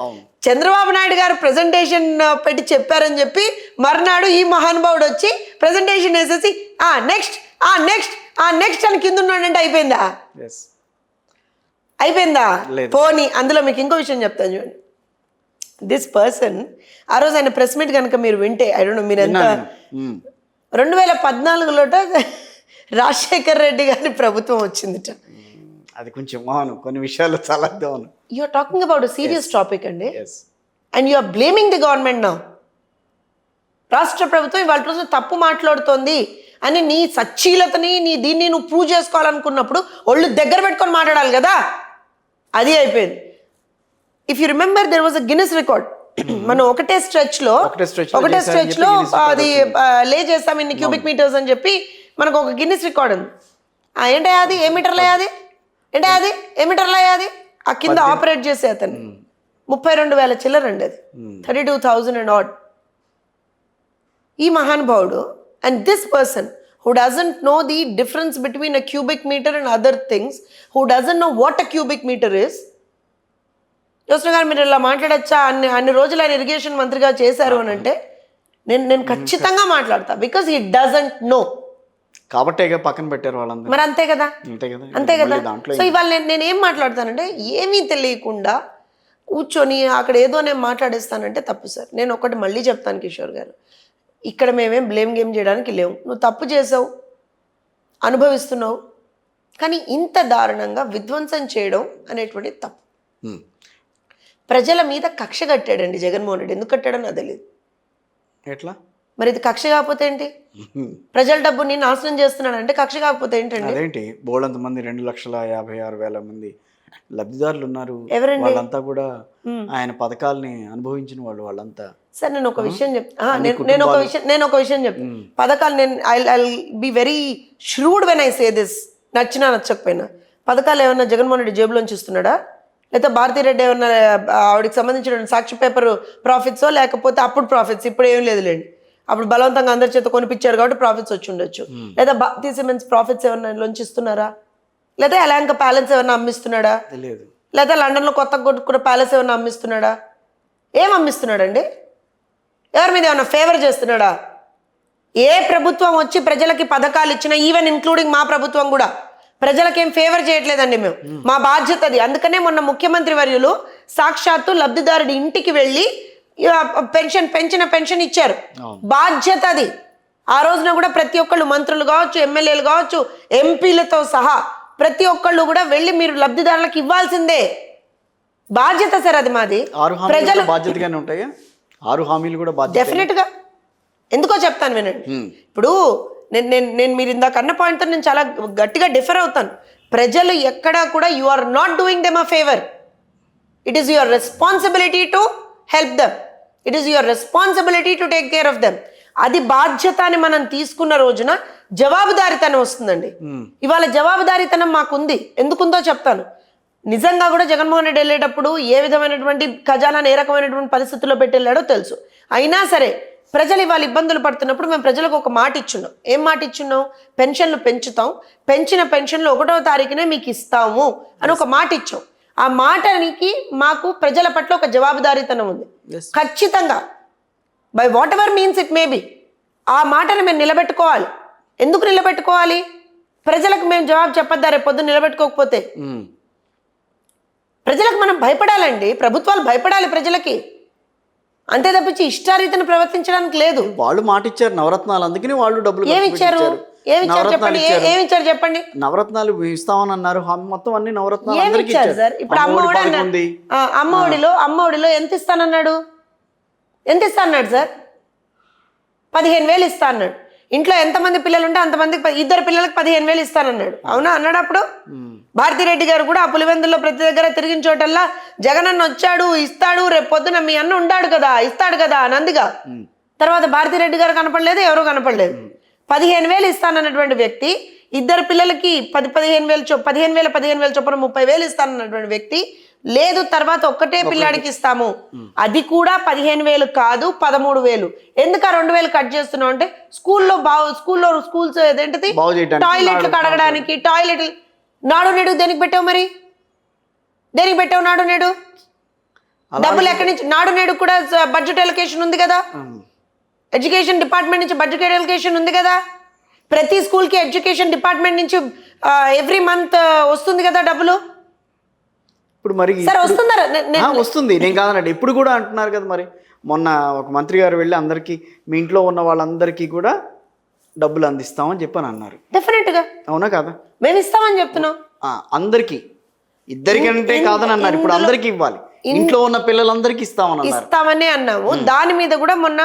చంద్రబాబు నాయుడు గారు ప్రెజెంటేషన్ పెట్టి చెప్పారని చెప్పి మర్నాడు ఈ మహానుభావుడు వచ్చి ప్రెజెంటేషన్ వేసేసి నెక్స్ట్ నెక్స్ట్ అని కింద ఉన్నాడంటే అయిపోయిందా? పోనీ అందులో మీకు ఇంకో విషయం చెప్తాను చూడండి. దిస్ పర్సన్ ఆ రోజు ఆయన ప్రెస్ మీట్ కనుక మీరు వింటే, ఐ డోంట్ నో మీరు ఎంత, 2014లో రాజశేఖర్ రెడ్డి గారి ప్రభుత్వం వచ్చిందిట. అది కొంచెం కొన్ని విషయాలు చాలా you are talking about serious topic అండి, and you are blaming the government now. రాష్ట్ర ప్రభుత్వం ఇవాళ రోజు తప్పు మాట్లాడుతోంది అని నీ సచ్చీలతని దీన్ని నువ్వు ప్రూవ్ చేసుకోవాలనుకున్నప్పుడు ఒళ్ళు దగ్గర పెట్టుకొని మాట్లాడాలి కదా. అది అయిపోయింది. If you remember there was a Guinness record. మనం ఒకటే స్ట్రెచ్ లో అది లే చేస్తాం ఇన్ని క్యూబిక్ మీటర్స్ అని చెప్పి మనకు ఒక గిన్నెస్ రికార్డ్ ఉంది. ఏంటి అది? ఏ మీటర్లు అయ్యాది? ఏంటి అది? ఏ మీటర్లు అయ్యాది? ఆ కింద ఆపరేట్ చేసే అతను 32,000 చిల్లరండి, అది 32,000 and odd. ఈ మహానుభావుడు, and this person who doesn't know the difference between a cubic meter and other things, who doesn't know what a cubic meter is. Jyotsna గారు మీరు ఇలా మాట్లాడచ్చా? అన్ని రోజులు ఆయన ఇరిగేషన్ మంత్రిగా చేశారు అని అంటే నేను ఖచ్చితంగా మాట్లాడతా, బికాస్ హీ డజంట్ నో. కాబట్టి పక్కన పెట్టారు వాళ్ళందరూ. మరి అంతే కదా. సో ఇవాళ నేను ఏం మాట్లాడతానంటే, ఏమీ తెలియకుండా కూర్చొని అక్కడ ఏదో నేను మాట్లాడేస్తానంటే తప్పు సార్. నేను ఒకటి మళ్ళీ చెప్తాను కిషోర్ గారు, ఇక్కడ మేమేం బ్లేమ్ గేమ్ చేయడానికి లేవు. నువ్వు తప్పు చేసావు, అనుభవిస్తున్నావు, కానీ ఇంత దారుణంగా విధ్వంసం చేయడం అనేటువంటిది తప్పు. ప్రజల మీద కక్ష కట్టాడండి జగన్మోహన్ రెడ్డి. ఎందుకు కట్టాడో నాకు తెలియదు. ఎట్లా మరి ఇది కక్ష కాకపోతే ఏంటి? ప్రజల డబ్బుని నాశనం చేస్తున్నాడు అంటే కక్ష కాకపోతే ఏంటండి? అదేంటి, బోల్డంత మంది 2,56,000 మంది లబ్ధిదారులు ఉన్నారు. ఎవరండి? వాళ్ళంతా కూడా ఆయన పథకాలని అనుభవించిన వాళ్ళంతా. సార్ నేను ఒక విషయం నేను ఒక విషయం చెప్తాను. పథకాలు నేను I be very shrewd when I say this, నచ్చినా నచ్చకపోయినా. పథకాలు ఏమన్నా జగన్మోహన్ రెడ్డి జేబులోంచి ఇస్తున్నాడా? లేకపోతే భారతీరెడ్డి ఏమన్నా ఆవిడకి సంబంధించిన సాక్షి పేపర్ ప్రాఫిట్సో, లేకపోతే అప్పుడు ప్రాఫిట్స్, ఇప్పుడు ఏం లేదులేండి, అప్పుడు బలవంతంగా అందరి చేత కొనిపించారు కాబట్టి ప్రాఫిట్స్ వచ్చి ఉండొచ్చు. లేదా భారతీయ సిమెంట్స్ ప్రాఫిట్స్ ఏమన్నా లోంచి ఇస్తున్నారా? లేదా ఎలాంక ప్యాలెన్స్ ఏమన్నా అమ్మిస్తున్నాడా? లేదా లండన్లో కొత్త కొట్టుకున్న ప్యాలెస్ ఏమన్నా అమ్మిస్తున్నాడా? ఏం అమ్మిస్తున్నాడండి? ఎవరి మీద ఏమన్నా ఫేవర్ చేస్తున్నాడా? ఏ ప్రభుత్వం వచ్చి ప్రజలకి పథకాలు ఇచ్చినా, ఈవెన్ ఇంక్లూడింగ్ మా ప్రభుత్వం కూడా ప్రజలకేం ఫేవర్ చేయట్లేదండి. మేము మా బాధ్యత అది. అందుకనే మొన్న ముఖ్యమంత్రి వర్యులు సాక్షాత్తు లబ్ధిదారుడి ఇంటికి వెళ్ళి పెంచిన పెన్షన్ ఇచ్చారు. బాధ్యత అది. ఆ రోజున కూడా ప్రతి ఒక్కళ్ళు, మంత్రులు కావచ్చు, ఎమ్మెల్యేలు కావచ్చు, ఎంపీలతో సహా ప్రతి ఒక్కళ్ళు కూడా వెళ్ళి మీరు లబ్ధిదారులకు ఇవ్వాల్సిందే. బాధ్యత సార్ అది మాది. ప్రజలు బాధ్యతగానే ఉంటాయి. 6 హామీలు కూడా డెఫినెట్ గా. ఎందుకో చెప్తాను వినండి. ఇప్పుడు నేను మీరు ఇందాక అన్న పాయింట్తో నేను చాలా గట్టిగా డిఫర్ అవుతాను. ప్రజలు ఎక్కడా కూడా you are not doing them a favour. It is your responsibility to help them. It is your responsibility to take care of them. అది బాధ్యత అని మనం తీసుకున్న రోజున జవాబుదారీతనం వస్తుందండి. ఇవాళ జవాబుదారీతనం మాకుంది. ఎందుకుందో చెప్తాను. నిజంగా కూడా జగన్మోహన్ రెడ్డి వెళ్ళేటప్పుడు ఏ విధమైనటువంటి ఖజానాను ఏ రకమైనటువంటి పరిస్థితుల్లో పెట్టి వెళ్ళాడో తెలుసు. అయినా సరే ప్రజలు ఇవాళ ఇబ్బందులు పడుతున్నప్పుడు మేము ప్రజలకు ఒక మాట ఇచ్చున్నాం. ఏం మాట ఇచ్చున్నాం? పెన్షన్లు పెంచుతాం, పెంచిన పెన్షన్లు 1వ తారీఖునే మీకు ఇస్తాము అని ఒక మాట ఇచ్చాం. ఆ మాటనికి మాకు ప్రజల పట్ల ఒక జవాబుదారీతనం ఉంది. ఖచ్చితంగా by what ever means it maybe ఆ మాటను మేము నిలబెట్టుకోవాలి. ఎందుకు నిలబెట్టుకోవాలి? ప్రజలకు మేము జవాబు చెప్పొద్దా రేపు పొద్దున్న నిలబెట్టుకోకపోతే? ప్రజలకు మనం భయపడాలండి, ప్రభుత్వాలు భయపడాలి ప్రజలకి, అంతే తప్పించి ఇష్టారీతిని ప్రవర్తించడానికి లేదు. వాళ్ళు మాట ఇచ్చారు నవరత్నాలు, అందుకని వాళ్ళు డబ్బులు ఏమిచ్చారు చెప్పండి, ఏమిచ్చారు చెప్పండి. నవరత్నాలు ఇస్తామని అన్నారు, మొత్తం అన్ని నవరత్నాలు ఏమిచ్చారు సార్? ఇప్పుడు అమ్మఒడిలో ఎంత ఇస్తానన్నాడు? ఎంత ఇస్తా అన్నాడు సార్? 15,000 ఇస్తా అన్నాడు. ఇంట్లో ఎంతమంది పిల్లలు ఉంటే అంతమందికి 2 పిల్లలకు 15,000 ఇస్తానన్నాడు. అవునా అన్నాడు అప్పుడు? భారతిరెడ్డి గారు కూడా ఆ పులివెందుల్లో ప్రతి దగ్గర తిరిగిన చోటల్లా జగనన్న వచ్చాడు, ఇస్తాడు, రేపు పొద్దున మీ అన్న ఉండాడు కదా, ఇస్తాడు కదా నందిగా. తర్వాత భారతిరెడ్డి గారు కనపడలేదు, ఎవరు కనపడలేదు. 15,000 ఇస్తానన్నటువంటి వ్యక్తి 2 పిల్లలకి 15,000 చొప్పున 30,000 ఇస్తానన్నటువంటి వ్యక్తి లేదు, తర్వాత ఒక్కటే పిల్లాడికి ఇస్తాము, అది కూడా 15,000 కాదు 13,000. ఎందుకు 2,000 కట్ చేస్తున్నావు అంటే స్కూల్స్ ఏదేంటిది టాయిలెట్లు కడగడానికి, టాయిలెట్లు. నాడు నేడు దేనికి పెట్టావు? మరి దేనికి పెట్టావు నాడు నేడు? డబ్బులు ఎక్కడి నుంచి? నాడు నేడు కూడా బడ్జెట్ ఎలొకేషన్ ఉంది కదా, ఎడ్యుకేషన్ డిపార్ట్మెంట్ నుంచి బడ్జెట్ ఎలొకేషన్ ఉంది కదా, ప్రతి స్కూల్కి ఎడ్యుకేషన్ డిపార్ట్మెంట్ నుంచి ఎవ్రీ మంత్ వస్తుంది కదా డబ్బులు. ఇప్పుడు మరి వస్తుంది, నేను కాదనండి, ఇప్పుడు కూడా అంటున్నారు కదా. మరి మొన్న ఒక మంత్రి గారు వెళ్ళి అందరికీ, మీ ఇంట్లో ఉన్న వాళ్ళందరికీ కూడా డబ్బులు అందిస్తామని చెప్పని అన్నారు. డెఫినెట్ గా అవునా కాదా? మేము ఇస్తామని చెప్తున్నాం అందరికి, ఇద్దరికంటే కాదని అన్నారు, ఇప్పుడు అందరికి ఇవ్వాలి, ఇంట్లో ఉన్న పిల్లలందరికీ ఇస్తామని అన్నాము. దాని మీద కూడా మొన్న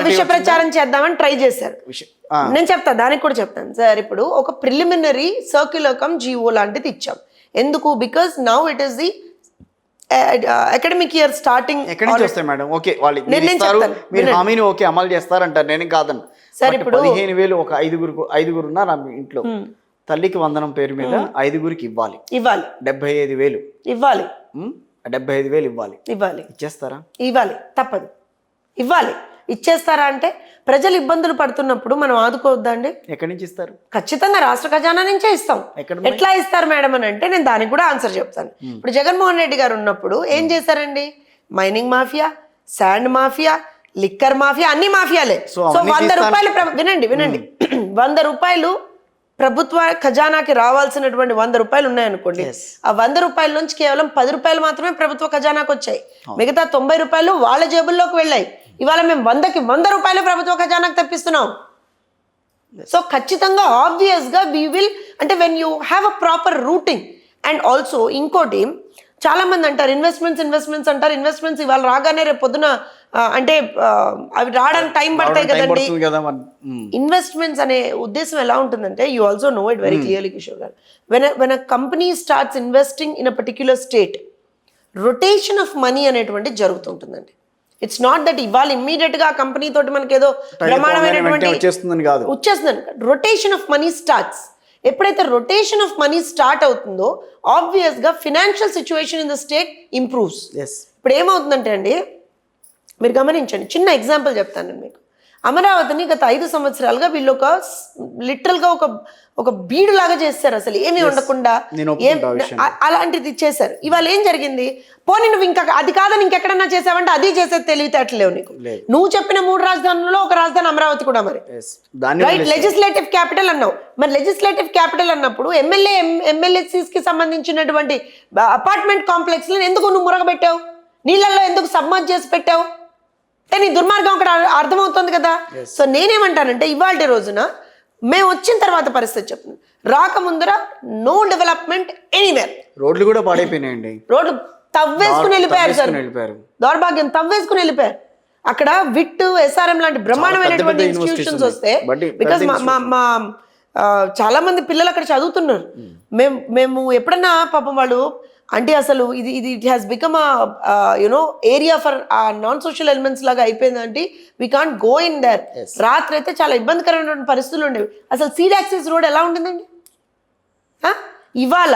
విష ప్రచారం చేద్దామని ట్రై చేశారు. నేను చెప్తాను, దానికి కూడా చెప్తాను సార్. ఇప్పుడు ఒక ప్రిలిమినరీ సర్క్యులర్ కమ్ జీవో లాంటిది ఇచ్చాం. ఎందుకు? Because now it is the academic year starting. ఎక్కడి నుంచి వస్తాయి మేడం? ఓకే, వాళ్ళు మీరు హామీని ఓకే అమలు చేస్తారంటారు, నేను కాదను సార్. ఇప్పుడు 15,000 ఒక ఐదుగురు ఉన్నారు ఇంట్లో, తల్లికి వందనం పేరు మీద 5గురికి ఇవ్వాలి 75,000 ఇవ్వాలి, 75,000 ఇవ్వాలి. ఇచ్చేస్తారా? ఇవ్వాలి, తప్పదు, ఇవ్వాలి. ఇచ్చేస్తారా అంటే ప్రజలు ఇబ్బందులు పడుతున్నప్పుడు మనం ఆదుకోవద్దండి. ఎక్కడి నుంచి ఇస్తారు? ఖచ్చితంగా రాష్ట్ర ఖజానా నుంచే ఇస్తాం. ఎట్లా ఇస్తారు మేడం అని అంటే నేను దానికి కూడా ఆన్సర్ చెప్తాను. ఇప్పుడు జగన్మోహన్ రెడ్డి గారు ఉన్నప్పుడు ఏం చేశారండి? Mining mafia, sand mafia, liquor mafia, అన్ని మాఫియాలే. సో 100 రూపాయలు వినండి 100 రూపాయలు ప్రభుత్వ ఖజానాకి రావాల్సినటువంటి 100 రూపాయలు ఉన్నాయనుకోండి, ఆ 100 రూపాయల నుంచి కేవలం 10 రూపాయలు మాత్రమే ప్రభుత్వ ఖజానాకు వచ్చాయి. మిగతా 90 రూపాయలు వాళ్ళ జేబుల్లోకి వెళ్ళాయి. ఇవాళ మేము 100కి 100 రూపాయలు ప్రభుత్వ ఖజానాకు తెప్పిస్తున్నాం. సో ఖచ్చితంగా ఆబ్వియస్ గా వి విల్, అంటే when you have a proper routing. And also ఇంకోటి, చాలా మంది అంటారు ఇన్వెస్ట్మెంట్స్ అంటారు. ఇన్వెస్ట్మెంట్స్ ఇవాళ రాగానే రేపు పొద్దున అంటే అవి రావడానికి టైం పడతాయి కదండి. ఇన్వెస్ట్మెంట్స్ అనే ఉద్దేశం ఎలా ఉంటుందంటే, you also know it very clearly Kishore గారు, when a company starts investing in a particular state, rotation of money అనేటువంటి జరుగుతుంటుందండి. ఇట్స్ నాట్ దట్ ఇవాళ ఇమ్మీడియట్ గా కంపెనీ తోటి మనకి ఏదో బ్రహ్మాండమైనటువంటి వచ్చేస్తుందని. Rotation of money starts. ఎప్పుడైతే రొటేషన్ ఆఫ్ మనీ స్టార్ట్ అవుతుందో ఆబ్వియస్ గా financial situation in the state improves. ఇప్పుడు ఏమవుతుందంటే అండి, మీరు గమనించండి, చిన్న ఎగ్జాంపుల్ చెప్తాను నేను మీకు. అమరావతిని గత 5 సంవత్సరాలుగా వీళ్ళు లిటరల్గా ఒక బీడు లాగా చేస్తారు, అసలు ఏమీ ఉండకుండా అలాంటిది చేశారు. ఇవాళ ఏం జరిగింది? పోనీ నువ్వు ఇంకా అది కాదని ఇంకెక్కడన్నా చేసావంటే అది చేసేది తెలివితేటలేవు నీకు. నువ్వు చెప్పిన 3 రాజధానుల్లో ఒక రాజధాని అమరావతి కూడా. మరి రైట్, లెజిస్లేటివ్ క్యాపిటల్ అన్నావు. మరి లెజిస్లేటివ్ క్యాపిటల్ అన్నప్పుడు ఎమ్మెల్యేసీస్ కి సంబంధించినటువంటి అపార్ట్మెంట్ కాంప్లెక్స్ లను ఎందుకు నువ్వు మురగబెట్టావు? నీళ్ళల్లో ఎందుకు సబ్మర్జ్ చేసి పెట్టావు? నీ దుర్మార్గం అక్కడ అర్థమవుతుంది కదా. సో నేనేమంటానంటే, ఇవాళ రోజున మేము వచ్చిన తర్వాత పరిస్థితి చెప్తున్నాను, రాకముందర నో డెవలప్మెంట్ ఎనీవేర్. రోడ్లు కూడా పాడైపోయినాయండి, రోడ్లు తవ్వేసుకుని వెళ్ళిపోయారు సార్, దౌర్భాగ్యం, తవ్వేసుకుని వెళ్ళిపోయారు. అక్కడ విట్, SRM లాంటి బ్రహ్మాండమైనటువంటి ఇన్స్టిట్యూషన్స్ వస్తే, బికాస్ మా చాలా మంది పిల్లలు అక్కడ చదువుతున్నారు. మేము ఎప్పుడన్నా పాపం వాళ్ళు అంటే అసలు ఇది ఇది it has become you know area for non social elements లాగా అయిపోయిందంటే we can't go in their. రాత్రి అయితే చాలా ఇబ్బందికరమైనటువంటి పరిస్థితులు ఉండేవి. అసలు సీడ్ యాక్సెస్ రోడ్ ఎలా ఉంటుందండి? ఇవాళ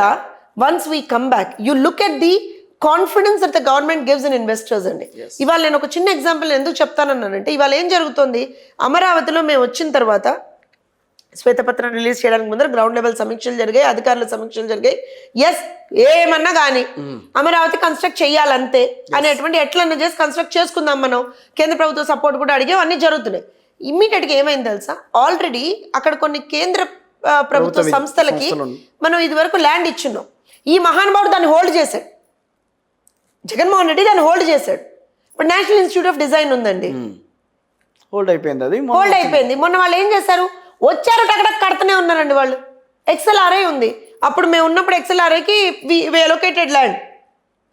once we come back you look at the confidence that the government gives in investors అండి. ఇవాళ నేను ఒక చిన్న ఎగ్జాంపుల్ ఎందుకు చెప్తానన్నానంటే, ఇవాళ ఏం జరుగుతుంది, అమరావతిలో మేము వచ్చిన తర్వాత శ్వేతపత్రం రిలీజ్ చేయడానికి ముందర గ్రౌండ్ లెవెల్ సమీక్షలు జరిగాయి, అధికారుల సమీక్షలు జరిగాయి. ఎస్, ఏమన్నా కానీ అమరావతి కన్స్ట్రక్ట్ చేయాలంతే అనేటువంటి ఎట్లన్నా చేసి కన్స్ట్రక్ట్ చేసుకుందాం మనం, కేంద్ర ప్రభుత్వ సపోర్ట్ కూడా అడిగాం, అన్నీ జరుగుతున్నాయి. ఇమ్మీడియట్గా ఏమైంది తెలుసా, ఆల్రెడీ అక్కడ కొన్ని కేంద్ర ప్రభుత్వ సంస్థలకి మనం ఇది వరకు ల్యాండ్ ఇచ్చున్నాం. ఈ మహానుభావుడు దాన్ని హోల్డ్ చేశాడు, జగన్మోహన్ రెడ్డి దాన్ని హోల్డ్ చేశాడు. ఇప్పుడు నేషనల్ ఇన్స్టిట్యూట్ ఆఫ్ డిజైన్ ఉందండి, హోల్డ్ అయిపోయింది. అది హోల్డ్ అయిపోయింది. మొన్న వాళ్ళు ఏం చేశారు, వచ్చారు టకటక్ కడుతూనే ఉన్నారండి వాళ్ళు. XLRI ఉంది, అప్పుడు మేము ఉన్నప్పుడు XLRIకి we allocated land,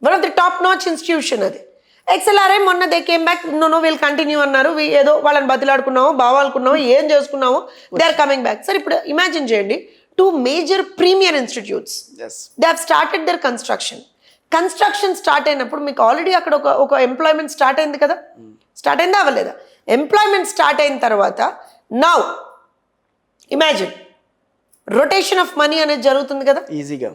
one of the top notch institution అది. XLRI మొన్న they came back, no will continue అన్నారు. ఏదో వాళ్ళని బతిలాడుకున్నాము, బావాలనుకున్నాము, ఏం చేసుకున్నాము, they are coming back. Sir ఇప్పుడు ఇమాజిన్ చేయండి, 2 major premier institutes they have started their construction start అయినప్పుడు మీకు ఆల్రెడీ అక్కడ ఒక ఎంప్లాయ్మెంట్ స్టార్ట్ అయింది కదా, స్టార్ట్ అయిందా అవ్వలేదా? ఎంప్లాయ్మెంట్ స్టార్ట్ అయిన తర్వాత now imagine rotation of money అనేది జరుగుతుంది కదా ఈజీగా.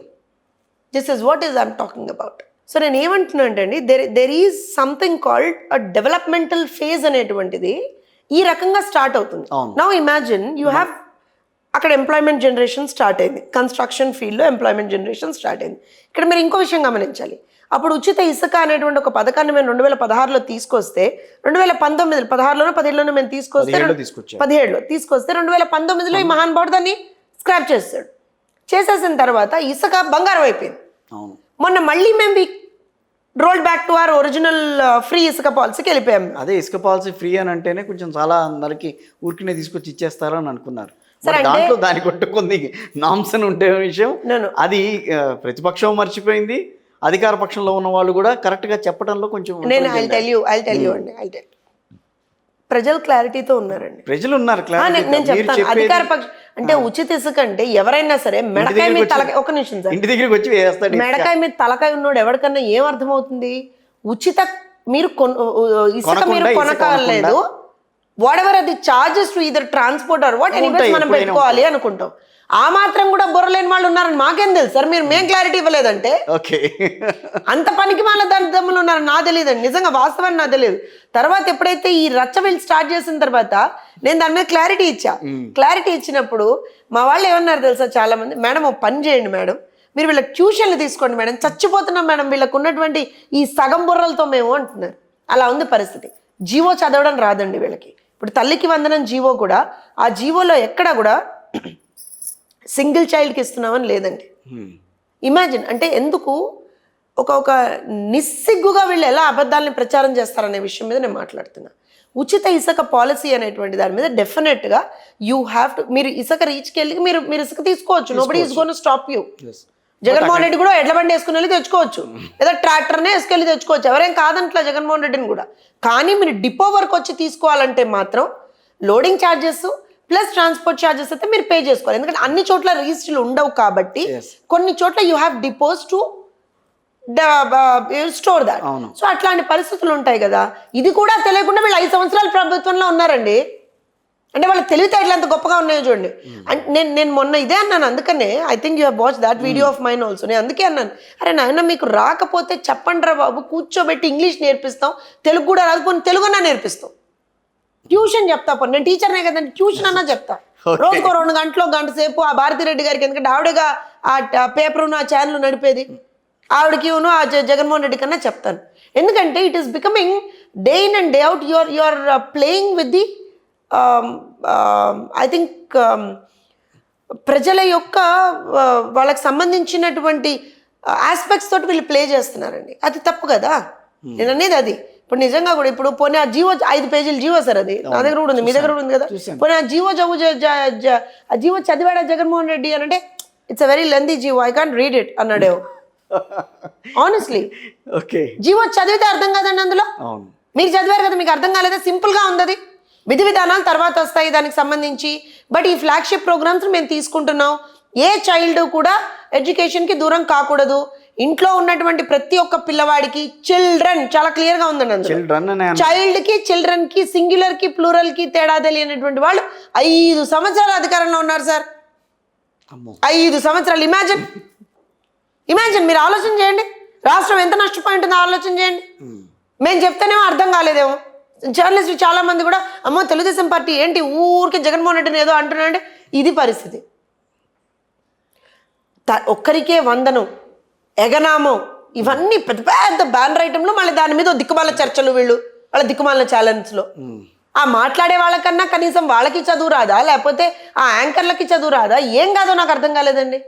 This is what is I'm talking about. So నేను ఏమంటున్నా అంటే there is something called a developmental phase అనేటువంటిది ఈ రకంగా స్టార్ట్ అవుతుంది. నౌ ఇమాజిన్ యూ హ్యావ్ అక్కడ ఎంప్లాయ్మెంట్ జనరేషన్ స్టార్ట్ అయింది, కన్స్ట్రక్షన్ ఫీల్డ్లో ఎంప్లాయ్మెంట్ జనరేషన్ స్టార్ట్ అయింది. ఇక్కడ మీరు ఇంకో విషయం గమనించాలి, అప్పుడు ఉచిత ఇసుక అనేటువంటి ఒక పథకాన్ని మేము 2016లో తీసుకొస్తే, 2019 16లోనో 17లోనో మేము తీసుకొస్తే 17లో తీసుకొస్తే 2019లో ఈ మహానుభావుడు దాన్ని స్క్రాప్ చేస్తాడు. చేసేసిన తర్వాత ఇసుక బంగారం అయిపోయింది. మొన్న మళ్ళీ మేము roll back to our original free ఇసుక పాలసీకి వెళ్ళిపోయాం. అదే ఇసుక పాలసీ ఫ్రీ అని అంటేనే కొంచెం చాలా అందరికి ఊరికినే తీసుకొచ్చి ఇచ్చేస్తారా అని అనుకున్నారు. దాంట్లో దాని కొట్టుకుంది నామ్స్ అని ఉంటే విషయం అది ప్రతిపక్షం మర్చిపోయింది, అధికార పక్షంలో ఉన్న వాళ్ళు కూడా కరెక్ట్ గా చెప్పడంలో కొంచెం నేను ఐ టెల్ యూ అండి ప్రజలు క్లారిటీతో ఉన్నారండి, ప్రజలు ఉన్నారు. నేను చెప్తాను, అధికార పక్షం అంటే ఉచిత ఇసుక అంటే ఎవరైనా సరే మెడకాయ మీద తలకాయ, ఒక నిమిషం సార్, ఇంటి దగ్గరికి వచ్చి వేస్తాడు. మెడకాయ మీద తలకాయ ఉన్నాడు ఎవరికన్నా ఏం అర్థమవుతుంది, ఉచిత మీరు ఇసుక మీరు కొనకాలేదు, వాట్ ఎవర్ అది charges to either transport are what anyways మనం పెట్టుకోవాలి అనుకుంటాం. ఆ మాత్రం కూడా బుర్రలేని వాళ్ళు ఉన్నారని మాకేం తెలుసు సార్, మీరు మేం క్లారిటీ ఇవ్వలేదంటే అంత పనికి వాళ్ళ దమ్ములు ఉన్నారని నాకు తెలియదండి, నిజంగా వాస్తవాన్ని నాకు తెలియదు. తర్వాత ఎప్పుడైతే ఈ రచ్చబిల్ స్టార్ట్ చేసిన తర్వాత నేను దాని మీద క్లారిటీ ఇచ్చా. క్లారిటీ ఇచ్చినప్పుడు మా వాళ్ళు ఏమన్నారు తెలుసా, చాలా మంది, మేడం ఒక పని చేయండి మేడం, మీరు వీళ్ళకి ట్యూషన్లు తీసుకోండి మేడం, చచ్చిపోతున్నాం మేడం వీళ్ళకు ఉన్నటువంటి ఈ సగం బుర్రలతో మేము అంటున్నారు. అలా ఉంది పరిస్థితి. జీవో చదవడం రాదండి వీళ్ళకి. ఇప్పుడు తల్లికి వందనం జీవో కూడా, ఆ జీవోలో ఎక్కడ కూడా సింగిల్ చైల్డ్కి ఇస్తున్నామని లేదండి. ఇమాజిన్ అంటే ఎందుకు ఒక నిస్సిగ్గుగా వీళ్ళు ఎలా అబద్ధాలని ప్రచారం చేస్తారనే విషయం మీద నేను మాట్లాడుతున్నా. ఉచిత ఇసుక పాలసీ అనేటువంటి దాని మీద డెఫినెట్గా యూ హ్యావ్ టు, మీరు ఇసుక రీచ్కి వెళ్ళి మీరు ఇసుక తీసుకోవచ్చు, nobody is gonna stop you. Jaganmohan Reddy కూడా ఎడ్ల బండి వేసుకుని వెళ్ళి తెచ్చుకోవచ్చు, లేదా ట్రాక్టర్నే వేసుకెళ్ళి తెచ్చుకోవచ్చు, ఎవరేం కాదంట్లా జగన్మోహన్ రెడ్డిని కూడా. కానీ మీరు డిపో వరకు వచ్చి తీసుకోవాలంటే మాత్రం loading charges plus transport charges అయితే మీరు పే చేసుకోవాలి. ఎందుకంటే అన్ని చోట్ల రిజిస్టర్లు ఉండవు కాబట్టి కొన్ని చోట్ల you have depots to store that. So అట్లాంటి పరిస్థితులు ఉంటాయి కదా. ఇది కూడా తెలియకుండా వీళ్ళు 5 సంవత్సరాల ప్రభుత్వంలో ఉన్నారండి. అంటే వాళ్ళ తెలివితేటలు ఎంత గొప్పగా ఉన్నాయో చూడండి. నేను మొన్న ఇదే అన్నాను, అందుకనే I think you have watch that video of mine also. నేను అందుకే అన్నాను, అరే నాయన మీకు రాకపోతే చెప్పండి రా బాబు, కూర్చోబెట్టి ఇంగ్లీష్ నేర్పిస్తాం, తెలుగు కూడా రాకపోతే తెలుగు అన్నా నేర్పిస్తాం, ట్యూషన్ చెప్తా. పోనీ నేను టీచర్నే కదండి, ట్యూషన్ అన్నా చెప్తా. రోజుకో 2 గంటలు గంట సేపు ఆ భారతిరెడ్డి గారికి, ఎందుకంటే ఆవిడగా ఆ పేపర్ను ఆ ఛానల్ నడిపేది, ఆవిడకి ఆ జగన్మోహన్ రెడ్డి కన్నా చెప్తాను. ఎందుకంటే it is becoming day in and day out you are playing with the I think ప్రజల యొక్క వాళ్ళకి సంబంధించినటువంటి ఆస్పెక్ట్స్ తోటి వీళ్ళు ప్లే చేస్తున్నారండి. అది తప్పు కదా. నేను అనేది అది. ఇప్పుడు నిజంగా కూడా ఇప్పుడు పోనీ ఆ జీవో 5 పేజీలు జీవో సార్, అది నా దగ్గర కూడా ఉంది, మీ దగ్గర కూడా ఉంది కదా. పోనీ ఆ జీవో చదివాడా జగన్మోహన్ రెడ్డి అని అంటే it's a very lengthy GO, I can't read it అన్నాడే. ఆనెస్ట్లీ జీవో చదివితే అర్థం కాదండి అందులో. మీరు చదివారు కదా, మీకు అర్థం కాలేదా? సింపుల్గా ఉంది అది. విధి విధానాలు తర్వాత వస్తాయి దానికి సంబంధించి. బట్ ఈ ఫ్లాగ్షిప్ ప్రోగ్రామ్స్ మేము తీసుకుంటున్నాం. ఏ చైల్డ్ కూడా ఎడ్యుకేషన్కి దూరం కాకూడదు. ఇంట్లో ఉన్నటువంటి ప్రతి ఒక్క పిల్లవాడికి చిల్డ్రన్ చాలా క్లియర్ గా ఉందండి అందులో. చిల్డ్రన్ అనే చైల్డ్ కి, చిల్డ్రన్ కి, సింగులర్ కి, ప్లూరల్ కి తేడా తెలియనటువంటి వాళ్ళు 5 సంవత్సరాలు అధికారంలో ఉన్నారు సార్. అమ్మో 5 సంవత్సరాలు. ఇమాజిన్ మీరు ఆలోచన చేయండి, రాష్ట్రం ఎంత నష్టపోయి ఉంటుందో ఆలోచన చేయండి. మేము చెప్తేనేమో అర్థం కాలేదేమో. జర్నలిస్టులు చాలా మంది కూడా అమ్మో తెలుగుదేశం పార్టీ ఏంటి ఊరికి జగన్మోహన్ రెడ్డిని ఏదో అంటున్నారంటే ఇది పరిస్థితి. ఒక్కరికే వందనం, ఎగనామం, ఇవన్నీ పెద్ద పెద్ద బ్యానర్ ఐటెంలో, మళ్ళీ దాని మీద దిక్కుమాల చర్చలు, వీళ్ళు వాళ్ళ దిక్కుమాల ఛాలెంజ్లో. ఆ మాట్లాడే వాళ్ళకన్నా కనీసం వాళ్ళకి చదువు రాదా, లేకపోతే ఆ యాంకర్లకి చదువు రాదా, ఏం కాదో నాకు అర్థం కాలేదండి.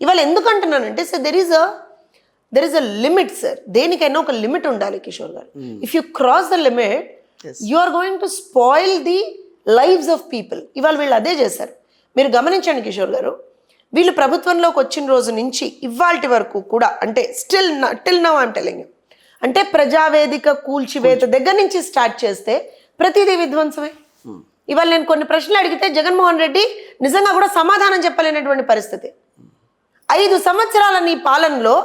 ఇవాళ ఎందుకు అంటున్నానంటే sir there is a limit sir. దేనికైనా ఒక లిమిట్ ఉండాలి Kishore garu. If you cross the limit you are going to spoil the lives of people. ఇవాళ వీళ్ళు అదే చేశారు. మీరు గమనించండి కిషోర్ గారు, వీళ్ళు ప్రభుత్వంలోకి వచ్చిన రోజు నుంచి ఇవాల్టి వరకు కూడా, అంటే till now I'm telling you, అంటే ప్రజావేదిక కూల్చివేత దగ్గర నుంచి స్టార్ట్ చేస్తే ప్రతిదీ విధ్వంసమే. ఇవాళ నేను కొన్ని ప్రశ్నలు అడిగితే జగన్మోహన్ రెడ్డి నిజంగా కూడా సమాధానం చెప్పలేనటువంటి పరిస్థితి. 5 సంవత్సరాల నీ పాలనలో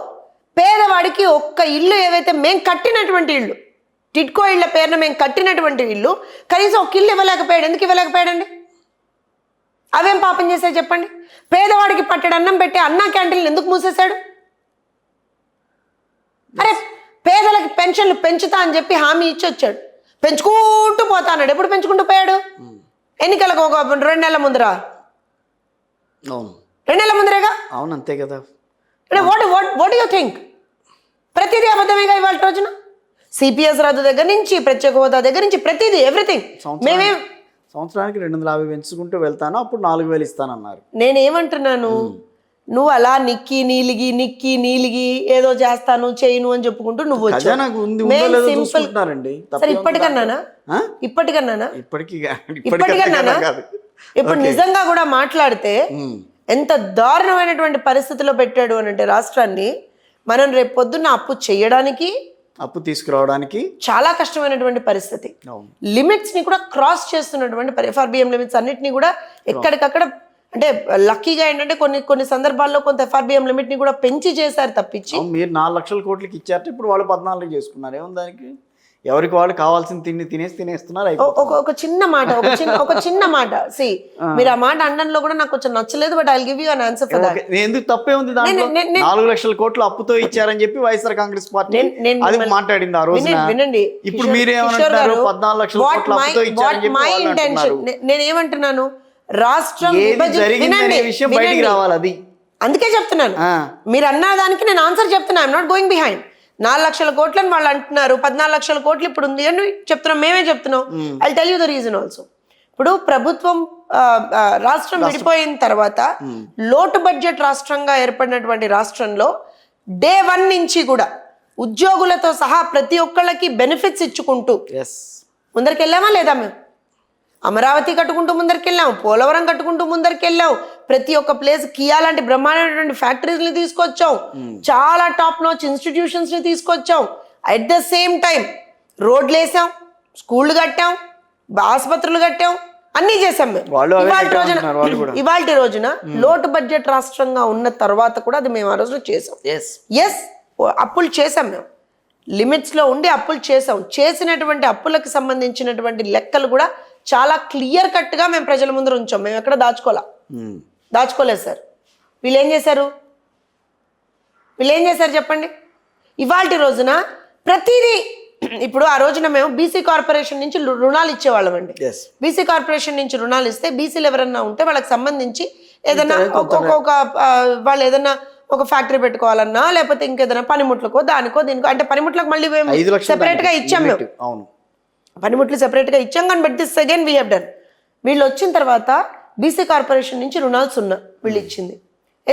పేదవాడికి ఒక్క ఇల్లు, ఏవైతే మేము కట్టినటువంటి ఇల్లు, టిడ్కో ఇళ్ల పేరున మేము కట్టినటువంటి ఇల్లు, కనీసం ఒక ఇల్లు ఇవ్వలేకపోయాడు. ఎందుకు ఇవ్వలేకపోయాడండి? అవేం పాపం చేశాయి చెప్పండి? పేదవాడికి పట్టెడు అన్నం పెట్టి అన్నా క్యాంటీన్లు ఎందుకు మూసేశాడు? అరే పేదలకి పెన్షన్లు పెంచుతా అని చెప్పి హామీ ఇచ్చి వచ్చాడు, పెంచుకుంటూ పోతా అన్నాడు. ఎప్పుడు పెంచుకుంటూ పోయాడు? ఎన్నికలకు ఒక 2 నెలల ముందరా? 2 నెలల ముందరేగా. అవును అంతే కదా. What you think? ప్రతిదీ అబద్ధమేగా ఇవాళ రోజున. సిపిఎస్ రద్దు దగ్గర నుంచి, ప్రత్యేక హోదా దగ్గర నుంచి ప్రతిదీ, ఎవ్రీథింగ్. మేమేం సంవత్సరానికి 250 పెంచుకుంటూ వెళ్తాను, అప్పుడు 4000 ఇస్తానన్నారు. నేనేమంటున్నాను, నువ్వు అలా నిక్కి నీలిగి ఏదో చేస్తాను చేయను అని చెప్పుకుంటూ నువ్వు ఇప్పటికన్నానా ఇప్పుడు నిజంగా కూడా మాట్లాడితే ఎంత దారుణమైనటువంటి పరిస్థితిలో పెట్టాడు అని అంటే రాష్ట్రాన్ని, మనం రేపు పొద్దున్న అప్పు చేయడానికి, అప్పు తీసుకురావడానికి చాలా కష్టమైనటువంటి పరిస్థితి. లిమిట్స్ ని కూడా క్రాస్ చేస్తున్నటువంటి ఎఫ్ఆర్బిఎం లిమిట్స్ అన్నిటిని కూడా ఎక్కడికక్కడ, అంటే లక్కీగా ఏంటంటే కొన్ని సందర్భాల్లో కొంత ఎఫ్ఆర్బిఎం లిమిట్ ని కూడా పెంచి చేశారు తప్పించి. మీరు 4 లక్షల కోట్లకి ఇచ్చారు, ఇప్పుడు వాళ్ళు 14 చేసుకున్నారు. ఏముంది దానికి? ఎవరికి వాళ్ళు కావాల్సిన తినేస్తున్నారు. ఒక చిన్న మాట సి మీరు ఆ మాట అనడంలో కూడా నాకు కొంచెం నచ్చలేదు, but I will give you an answer for that. ఎందుకు తప్పే ఉంది దాంట్లో? 4 లక్షల కోట్లు అప్పుతో ఇచ్చారని చెప్పి వైఎస్ఆర్ కాంగ్రెస్ పార్టీ అది మాట్లాడింది ఆ రోజున. వినండి, ఇప్పుడు మీరేమంటారు? 14 లక్షల కోట్లు అప్పుతో ఇచ్చారని చెప్పి వాళ్ళు అంటున్నారు. నేనేమంటున్నాను, రాష్ట్రం జరిగిందనే విషయం బయటికి రావాలి. అది అందుకే చెప్తున్నాను. మీరు అన్న దానికి నేను ఆన్సర్ చెప్తున్నా. I'm not going behind. 4 లక్షల కోట్లని వాళ్ళు అంటున్నారు, 14 లక్షల కోట్లు ఇప్పుడు ఉంది అని చెప్తున్నాం, మేమే చెప్తున్నాం. I tell you the reason also. ఇప్పుడు ప్రభుత్వం రాష్ట్రం విడిపోయిన తర్వాత లోటు బడ్జెట్ రాష్ట్రంగా ఏర్పడినటువంటి రాష్ట్రంలో డే 1 నుంచి కూడా ఉద్యోగులతో సహా ప్రతి ఒక్కళ్ళకి బెనిఫిట్స్ ఇచ్చుకుంటూ ముందరికెళ్ళామా లేదా? మేము అమరావతి కట్టుకుంటూ ముందరికెళ్ళాం, పోలవరం కట్టుకుంటూ ముందరికెళ్ళాం, ప్రతి ఒక్క ప్లేస్ కియా లాంటి బ్రహ్మాండమైనటువంటి ఫ్యాక్టరీస్ని తీసుకొచ్చాం, చాలా టాప్ నాచ్ ఇన్స్టిట్యూషన్స్ని తీసుకొచ్చాం. అట్ ద సేమ్ టైం రోడ్లు వేసాం, స్కూళ్ళు కట్టాం, ఆసుపత్రులు కట్టాం, అన్నీ చేసాం మేము. ఇవాళ రోజున లోటు బడ్జెట్ రాష్ట్రంగా ఉన్న తర్వాత కూడా అది మేము ఆ రోజున చేసాం. ఎస్ అప్పులు చేసాం, మేము లిమిట్స్లో ఉండి అప్పులు చేసాం. చేసినటువంటి అప్పులకు సంబంధించినటువంటి లెక్కలు కూడా చాలా క్లియర్ కట్గా మేము ప్రజల ముందర ఉంచాం. మేము ఎక్కడ దాచుకోలేదు సార్. వీళ్ళు ఏం చేశారు చెప్పండి? ఇవాల్టి రోజున ప్రతిదీ, ఇప్పుడు ఆ రోజున మేము బీసీ కార్పొరేషన్ నుంచి రుణాలు ఇచ్చేవాళ్ళం అండి. బీసీ కార్పొరేషన్ నుంచి రుణాలు ఇస్తే బీసీలు ఎవరన్నా ఉంటే వాళ్ళకి సంబంధించి ఏదైనా వాళ్ళు ఏదైనా ఒక ఫ్యాక్టరీ పెట్టుకోవాలన్నా, లేకపోతే ఇంకేదైనా పనిముట్లకో దానికో దీనికో, అంటే పనిముట్లకు మళ్ళీ మేము సెపరేట్గా ఇచ్చాం. మేము పనిముట్లు సెపరేట్గా ఇచ్చాం. కానీ but this again we have done. వీళ్ళు వచ్చిన తర్వాత బీసీ కార్పొరేషన్ నుంచి రుణాలు 0 వీళ్ళు ఇచ్చింది.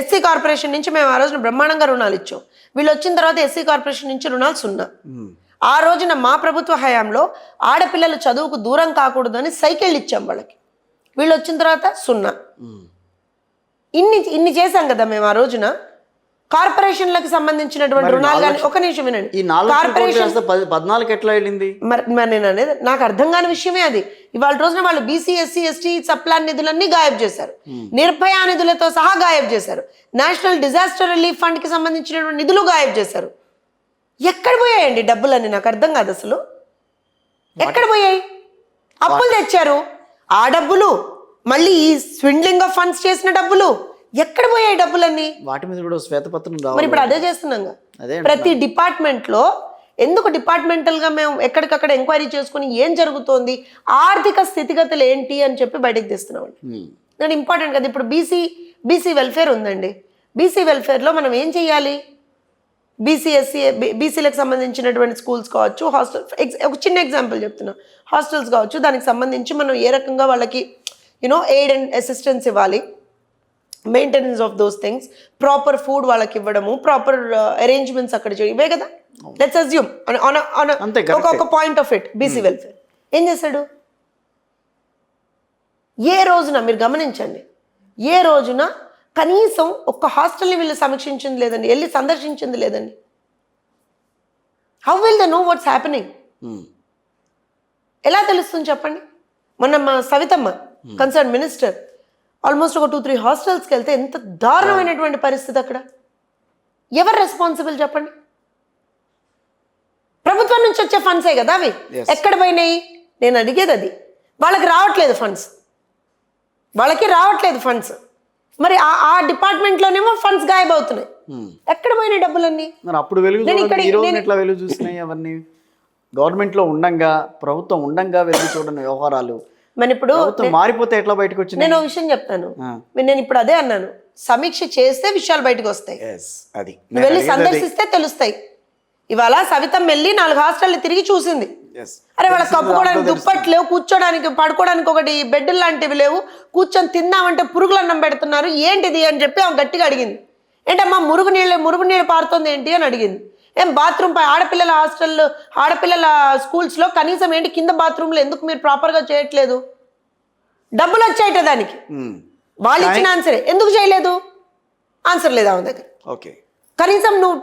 ఎస్సీ కార్పొరేషన్ నుంచి మేము ఆ రోజున బ్రహ్మాండంగా రుణాలు ఇచ్చాం. వీళ్ళు వచ్చిన తర్వాత ఎస్సీ కార్పొరేషన్ నుంచి రుణాలు 0. ఆ రోజున మా ప్రభుత్వ హయాంలో ఆడపిల్లలు చదువుకు దూరం కాకూడదని సైకిళ్ళు ఇచ్చాం వాళ్ళకి. వీళ్ళు వచ్చిన తర్వాత 0. ఇన్ని చేశాం కదా మేము ఆ రోజున. కార్పొరేషన్లకు సంబంధించినటువంటి రుణాలు కానీ, ఒక నిమిషం వినండి, ఈ 14 ఎట్లా వెళ్ళింది? మరి నేను అనేది నాకు అర్థం కాని విషయమే అది. ఇవాళ రోజున వాళ్ళు బీసీ ఎస్సీ ఎస్టీ సప్లాన్ నిధులన్నీ గాయబ్ చేశారు, నిర్భయ నిధులతో సహా గాయబ్ చేశారు, నేషనల్ డిజాస్టర్ రిలీఫ్ ఫండ్ కి సంబంధించినటువంటి నిధులు గాయబ్ చేశారు. ఎక్కడ పోయాయండి డబ్బులన్నీ? నాకు అర్థం కాదు అసలు. ఎక్కడ పోయాయి? అప్పులు తెచ్చారు, ఆ డబ్బులు, మళ్ళీ ఈ స్విండ్లింగ్ ఆఫ్ ఫండ్స్ చేసిన డబ్బులు, ఎక్కడ పోయాయి డబ్బులన్నీ? వాటి మీద కూడా శ్వేతపత్రం మరి రావాలి. ఇప్పుడు అదే చేస్తున్నాం. అదే ప్రతి డిపార్ట్మెంట్ లో ఎందుకు డిపార్ట్మెంటల్ గా మేము ఎక్కడికక్కడ ఎంక్వైరీ చేసుకుని ఏం జరుగుతోంది, ఆర్థిక స్థితిగతులు ఏంటి అని చెప్పి బయటకు తీస్తున్నామండి. నేను ఇంపార్టెంట్ కదా. ఇప్పుడు బీసీ వెల్ఫేర్ ఉందండి. బీసీ వెల్ఫేర్ లో మనం ఏం చెయ్యాలి? బీసీ ఎస్సీ బీసీలకు సంబంధించినటువంటి స్కూల్స్ కావచ్చు, హాస్టల్, ఒక చిన్న ఎగ్జాంపుల్ చెప్తున్నా, హాస్టల్స్ కావచ్చు, దానికి సంబంధించి మనం ఏ రకంగా వాళ్ళకి ఎయిడ్ అండ్ అసిస్టెన్స్ ఇవ్వాలి, maintenance of those things, proper food వాళ్ళకి ఇవ్వడము, ప్రాపర్ అరేంజ్మెంట్స్ అక్కడ చేయడం, ఇవే కదా. లెట్స్ అజ్యూమ్ ఒక point of it BC welfare ఏం చేశాడు? ఏ రోజున మీరు గమనించండి, ఏ రోజున కనీసం ఒక్క హాస్టల్ని వీళ్ళు సమీక్షించింది లేదండి, వెళ్ళి సందర్శించింది లేదండి. How will they know what's happening? ఎలా తెలుస్తుంది చెప్పండి? మొన్న మా సవితమ్మ కన్సర్న్ మినిస్టర్ ఆల్మోస్ట్ ఒక 2-3 హాస్టల్స్కి వెళ్తే ఎంత దారుణమైనటువంటి పరిస్థితి అక్కడ. ఎవరు రెస్పాన్సిబుల్ చెప్పండి? ప్రభుత్వం నుంచి వచ్చే ఫండ్సే కదా అవి. ఎక్కడ పోయినాయి? నేను అడిగేది అది. వాళ్ళకి రావట్లేదు ఫండ్స్, వాళ్ళకి రావట్లేదు ఫండ్స్. మరి ఆ డిపార్ట్మెంట్లోనేమో ఫండ్స్ గాయబ్ అవుతున్నాయి. ఎక్కడ పోయినాయి డబ్బులన్నీ? అప్పుడు వెలుగు చూస్తున్నాయి అవన్నీ గవర్నమెంట్ లో ఉండంగా, ప్రభుత్వం ఉండంగా వెలుగు చూడని వ్యవహారాలు. మరి ఇప్పుడు మారిపోతే ఎట్లా బయటకు వచ్చింది? నేను ఒక విషయం చెప్తాను. నేను ఇప్పుడు అదే అన్నాను, సమీక్ష చేస్తే విషయాలు బయటకు వస్తాయి, వెళ్ళి సందర్శిస్తే తెలుస్తాయి. ఇవాళ సవితం వెళ్ళి 4 హాస్టల్ తిరిగి చూసింది. అరే వాళ్ళ కప్పుకోవడానికి దుప్పట్లు లేవు, కూర్చోడానికి పడుకోవడానికి ఒకటి బెడ్ లాంటివి లేవు, కూర్చొని తిందామంటే పురుగులు అన్నం పెడుతున్నారు, ఏంటిది అని చెప్పి ఆమె గట్టిగా అడిగింది. ఏంటమ్మా మురుగు నీళ్ళు పారుతుంది ఏంటి అని అడిగింది. ఏం బాత్రూమ్ ఆడపిల్లల హాస్టల్లో, ఆడపిల్లల స్కూల్స్లో కనీసం ఏంటి కింద బాత్రూమ్లో ఎందుకు మీరు ప్రాపర్గా చేయట్లేదు? డబ్బులు వచ్చాయట దానికి, వాళ్ళు ఇచ్చిన ఆన్సరే, ఎందుకు చేయలేదు? ఆన్సర్ లేదు ఆమె దగ్గర. ఓకే, కనీసం నువ్వు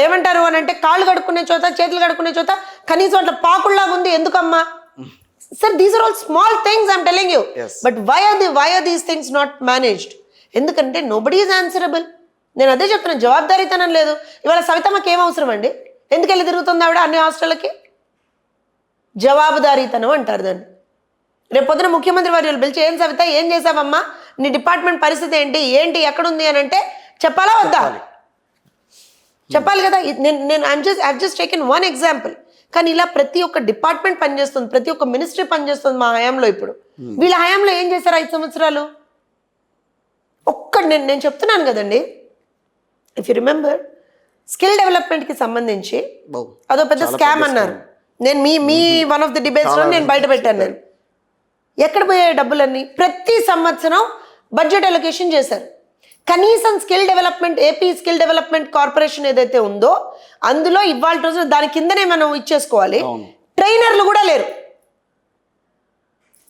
ఏమంటారు అని అంటే కాళ్ళు కడుక్కునే చోట, చేతులు కడుక్కునే చోట కనీసం అట్లా పాకుల్లాగా ఉంది, ఎందుకమ్మా? Sir these are all small things I'm telling you, but why are these things not managed? ఎందుకంటే నోబడీ ఈజ్ ఆన్సరబుల్. నేను అదే చెప్తున్నాను, జవాబుదారీతనం లేదు. ఇవాళ సవితమ్మకి ఏం అవసరం అండి? ఎందుకు వెళ్ళి తిరుగుతుంది ఆవిడ అన్ని హాస్టళ్ళకి? జవాబుదారీతనం అంటారు దాన్ని. రేపు పొద్దున ముఖ్యమంత్రి వారు పిలిచి, ఏం సవిత ఏం చేసావమ్మా, నీ డిపార్ట్మెంట్ పరిస్థితి ఏంటి ఎక్కడుంది అని అంటే చెప్పాలా వద్దా? చెప్పాలి కదా. నేను I just taken one example. కానీ ఇలా ప్రతి ఒక్క డిపార్ట్మెంట్ పనిచేస్తుంది, ప్రతి ఒక్క మినిస్ట్రీ పనిచేస్తుంది మా హయాంలో. ఇప్పుడు వీళ్ళ హయాంలో ఏం చేశారు 5 సంవత్సరాలు? నేను చెప్తున్నాను కదండి. ఇఫ్ యూ రిమెంబర్, స్కిల్ డెవలప్మెంట్కి సంబంధించి అదో పెద్ద స్కామ్ అన్నారు. నేను మీ వన్ ఆఫ్ ది డిబేట్స్లో నేను బయట పెట్టాను. నేను ఎక్కడ పోయే డబ్బులన్నీ? ప్రతి సంవత్సరం బడ్జెట్ అలొకేషన్ చేశారు. కనీసం skill development, AP skill development corporation ఏదైతే ఉందో అందులో ఇవాళ రోజున దాని కిందనే మనం ఇచ్చేసుకోవాలి. ట్రైనర్లు కూడా లేరు.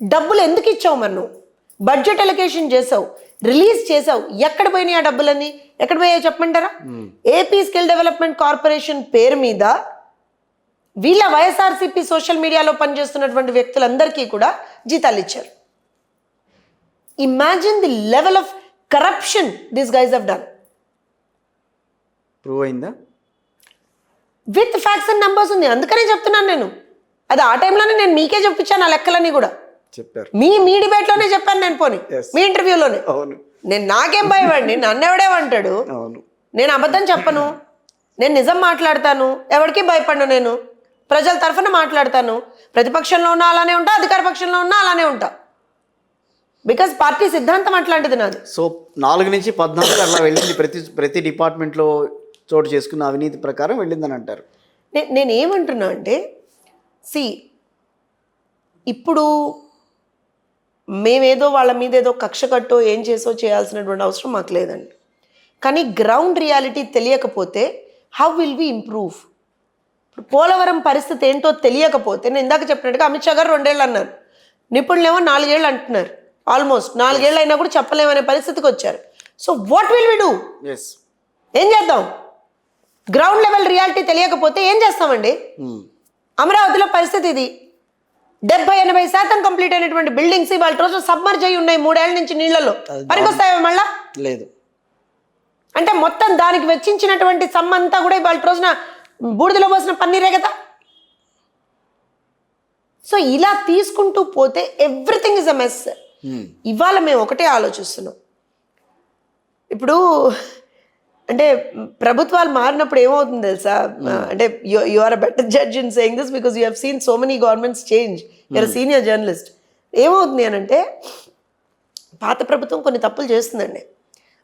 డబ్బులు ఎందుకు ఇచ్చావు? మరి నువ్వు బడ్జెట్ అలొకేషన్ చేసావు, రిలీజ్ చేసావు, ఎక్కడ పోయినాయి ఆ డబ్బులన్నీ? ఎక్కడ పోయాయో చెప్పమంటారా? ఏపీ స్కిల్ డెవలప్మెంట్ కార్పొరేషన్ పేరు మీద వీళ్ళ వైఎస్ఆర్సీపీ సోషల్ మీడియాలో పనిచేస్తున్నటువంటి వ్యక్తులందరికీ కూడా జీతాలు ఇచ్చారు. Imagine the level of corruption these guys have done. Prove అయిందా? విత్ ఫ్యాక్ట్స్ అండ్ నంబర్స్ ఉంది. అందుకనే చెప్తున్నాను నేను. అది ఆ టైంలోనే నేను మీకే చెప్పించాను ఆ లెక్కలన్నీ కూడా. చెప్పారు మీ డిబేట్లోనే చెప్పాను నేను, పోనీ మీ ఇంటర్వ్యూలోనే. నేను నాకేం భయపడి నన్నెవడేమంటాడు? నేను అబద్ధం చెప్పను, నేను నిజం మాట్లాడతాను, ఎవరికి భయపడను. నేను ప్రజల తరఫున మాట్లాడతాను. ప్రతిపక్షంలో ఉన్నా అలానే ఉంటా, అధికార పక్షంలో ఉన్నా అలానే ఉంటా. బికాస్ పార్టీ సిద్ధాంతం అట్లాంటిది నాది. సో 4 నుంచి 14 అలా వెళ్ళింది. ప్రతి డిపార్ట్మెంట్లో చోటు చేసుకున్న అవినీతి ప్రకారం వెళ్ళిందని అంటారు. నేను ఏమంటున్నా అంటే, ఇప్పుడు మేమేదో వాళ్ళ మీద ఏదో కక్ష కట్టో ఏం చేసో చేయాల్సినటువంటి అవసరం మాకు లేదండి. కానీ గ్రౌండ్ రియాలిటీ తెలియకపోతే హౌ విల్ వి ఇంప్రూవ్? ఇప్పుడు పోలవరం పరిస్థితి ఏంటో తెలియకపోతే, నేను ఇందాక చెప్పినట్టుగా అమిత్ షా గారు 2 ఏళ్ళు అన్నారు, నిపుణులేమో 4 ఏళ్ళు అంటున్నారు. ఆల్మోస్ట్ 4 ఏళ్ళు అయినా కూడా చెప్పలేమనే పరిస్థితికి వచ్చారు. So what will we do? ఏం చేద్దాం? గ్రౌండ్ లెవెల్ రియాలిటీ తెలియకపోతే ఏం చేస్తామండి? అమరావతిలో పరిస్థితి ఇది. 70-80% కంప్లీట్ అయినటువంటి బిల్డింగ్స్ ఇవాళ రోజు సబ్మర్జ్ అయి ఉన్నాయి 3 ఏళ్ల నుంచి నీళ్లలో. పనికొస్తాయా మళ్ళా? లేదు. అంటే మొత్తం దానికి వెచ్చించినటువంటి సమ్మంతా కూడా ఇవాళ రోజున బూడిదలో పోసిన పన్నీరే కదా. సో ఇలా తీసుకుంటూ పోతే ఎవ్రీథింగ్ ఇస్ అ మెస్. ఇవాళ మేము ఒకటే ఆలోచిస్తున్నాం. ఇప్పుడు అంటే ప్రభుత్వాలు మారినప్పుడు ఏమవుతుంది తెలుసా? అంటే you are a better judge in saying this because you have seen so many governments change. You're senior journalist. ఏమవుతుంది అని అంటే పాత ప్రభుత్వం కొన్ని తప్పులు చేస్తుందండి.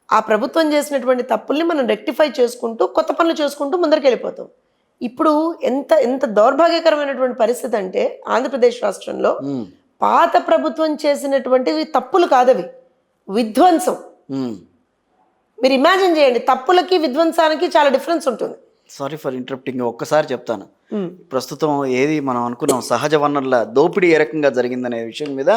ఆ ప్రభుత్వం చేసినటువంటి తప్పుల్ని మనం రెక్టిఫై చేసుకుంటూ కొత్త పనులు చేసుకుంటూ ముందరికి వెళ్ళిపోతాం. ఇప్పుడు ఎంత దౌర్భాగ్యకరమైనటువంటి పరిస్థితి అంటే ఆంధ్రప్రదేశ్ రాష్ట్రంలో పాత ప్రభుత్వం చేసినటువంటివి తప్పులు కాదవి, విధ్వంసం. మీరు ఇమాజిన్ చేయండి, తప్పులకి విధ్వంసానికి చాలా డిఫరెన్స్ ఉంటుంది. సారీ ఫర్ ఇంటరప్టింగ్, ఒక్కసారి చెప్తాను. ప్రస్తుతం ఏది మనం అనుకున్నాం సహజ వనరుల దోపిడీ ఏ రకంగా జరిగిందనే విషయం మీద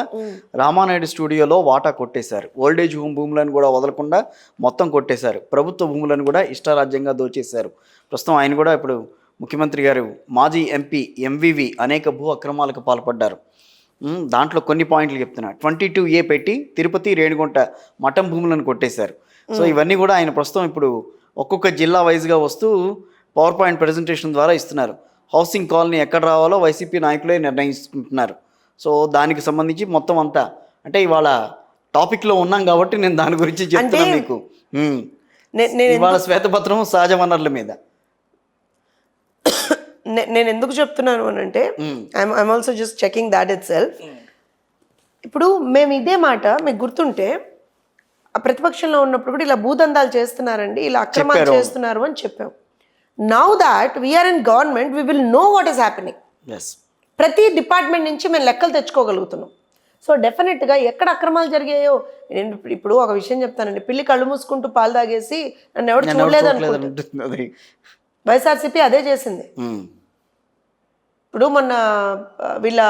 రామానాయుడు స్టూడియోలో వాటా కొట్టేశారు. ఓల్డేజ్ హోమ్ భూములను కూడా వదలకుండా మొత్తం కొట్టేశారు. ప్రభుత్వ భూములను కూడా ఇష్టారాజ్యంగా దోచేశారు. ప్రస్తుతం ఆయన కూడా ఇప్పుడు ముఖ్యమంత్రి గారు మాజీ ఎంపీ ఎంవివి అనేక భూ అక్రమాలకు పాల్పడ్డారు. దాంట్లో కొన్ని పాయింట్లు చెప్తున్నా. 22A పెట్టి తిరుపతి రేణిగుంట మఠం భూములను కొట్టేశారు. సో ఇవన్నీ కూడా ఆయన ప్రస్తుతం ఇప్పుడు ఒక్కొక్క జిల్లా వైజ్గా వస్తూ పవర్ పాయింట్ ప్రజెంటేషన్ ద్వారా ఇస్తున్నారు. హౌసింగ్ కాలనీ ఎక్కడ రావాలో వైసీపీ నాయకులే నిర్ణయించుకుంటున్నారు. సో దానికి సంబంధించి మొత్తం అంతా అంటే ఇవాళ టాపిక్లో ఉన్నాం కాబట్టి నేను దాని గురించి చెప్తున్నాను మీకు. ఇవాళ శ్వేతపత్రం సహజ వనరుల మీద నేను ఎందుకు చెప్తున్నాను అని అంటే I'm also just checking that it self. ఇప్పుడు మేము ఇదే మాట మీకు గుర్తుంటే ఆ ప్రతిపక్షంలో ఉన్నప్పుడు కూడా ఇలా భూదందాలు చేస్తున్నారండి, ఇలా అక్రమాలు చేస్తున్నారు అని చెప్పాం. Now that we're in government we will know what is happening. ప్రతి డిపార్ట్మెంట్ నుంచి మేము లెక్కలు తెచ్చుకోగలుగుతున్నాం. సో డెఫినెట్గా ఎక్కడ అక్రమాలు జరిగాయో నేను ఇప్పుడు ఒక విషయం చెప్తానండి. పిల్లి కళ్ళు మూసుకుంటూ పాలు తాగేసి నన్ను ఎవరు చూడలేదు అనుకుంటుంది. వైఎస్ఆర్సీపీ అదే చేసింది. ఇప్పుడు మొన్న వీళ్ళ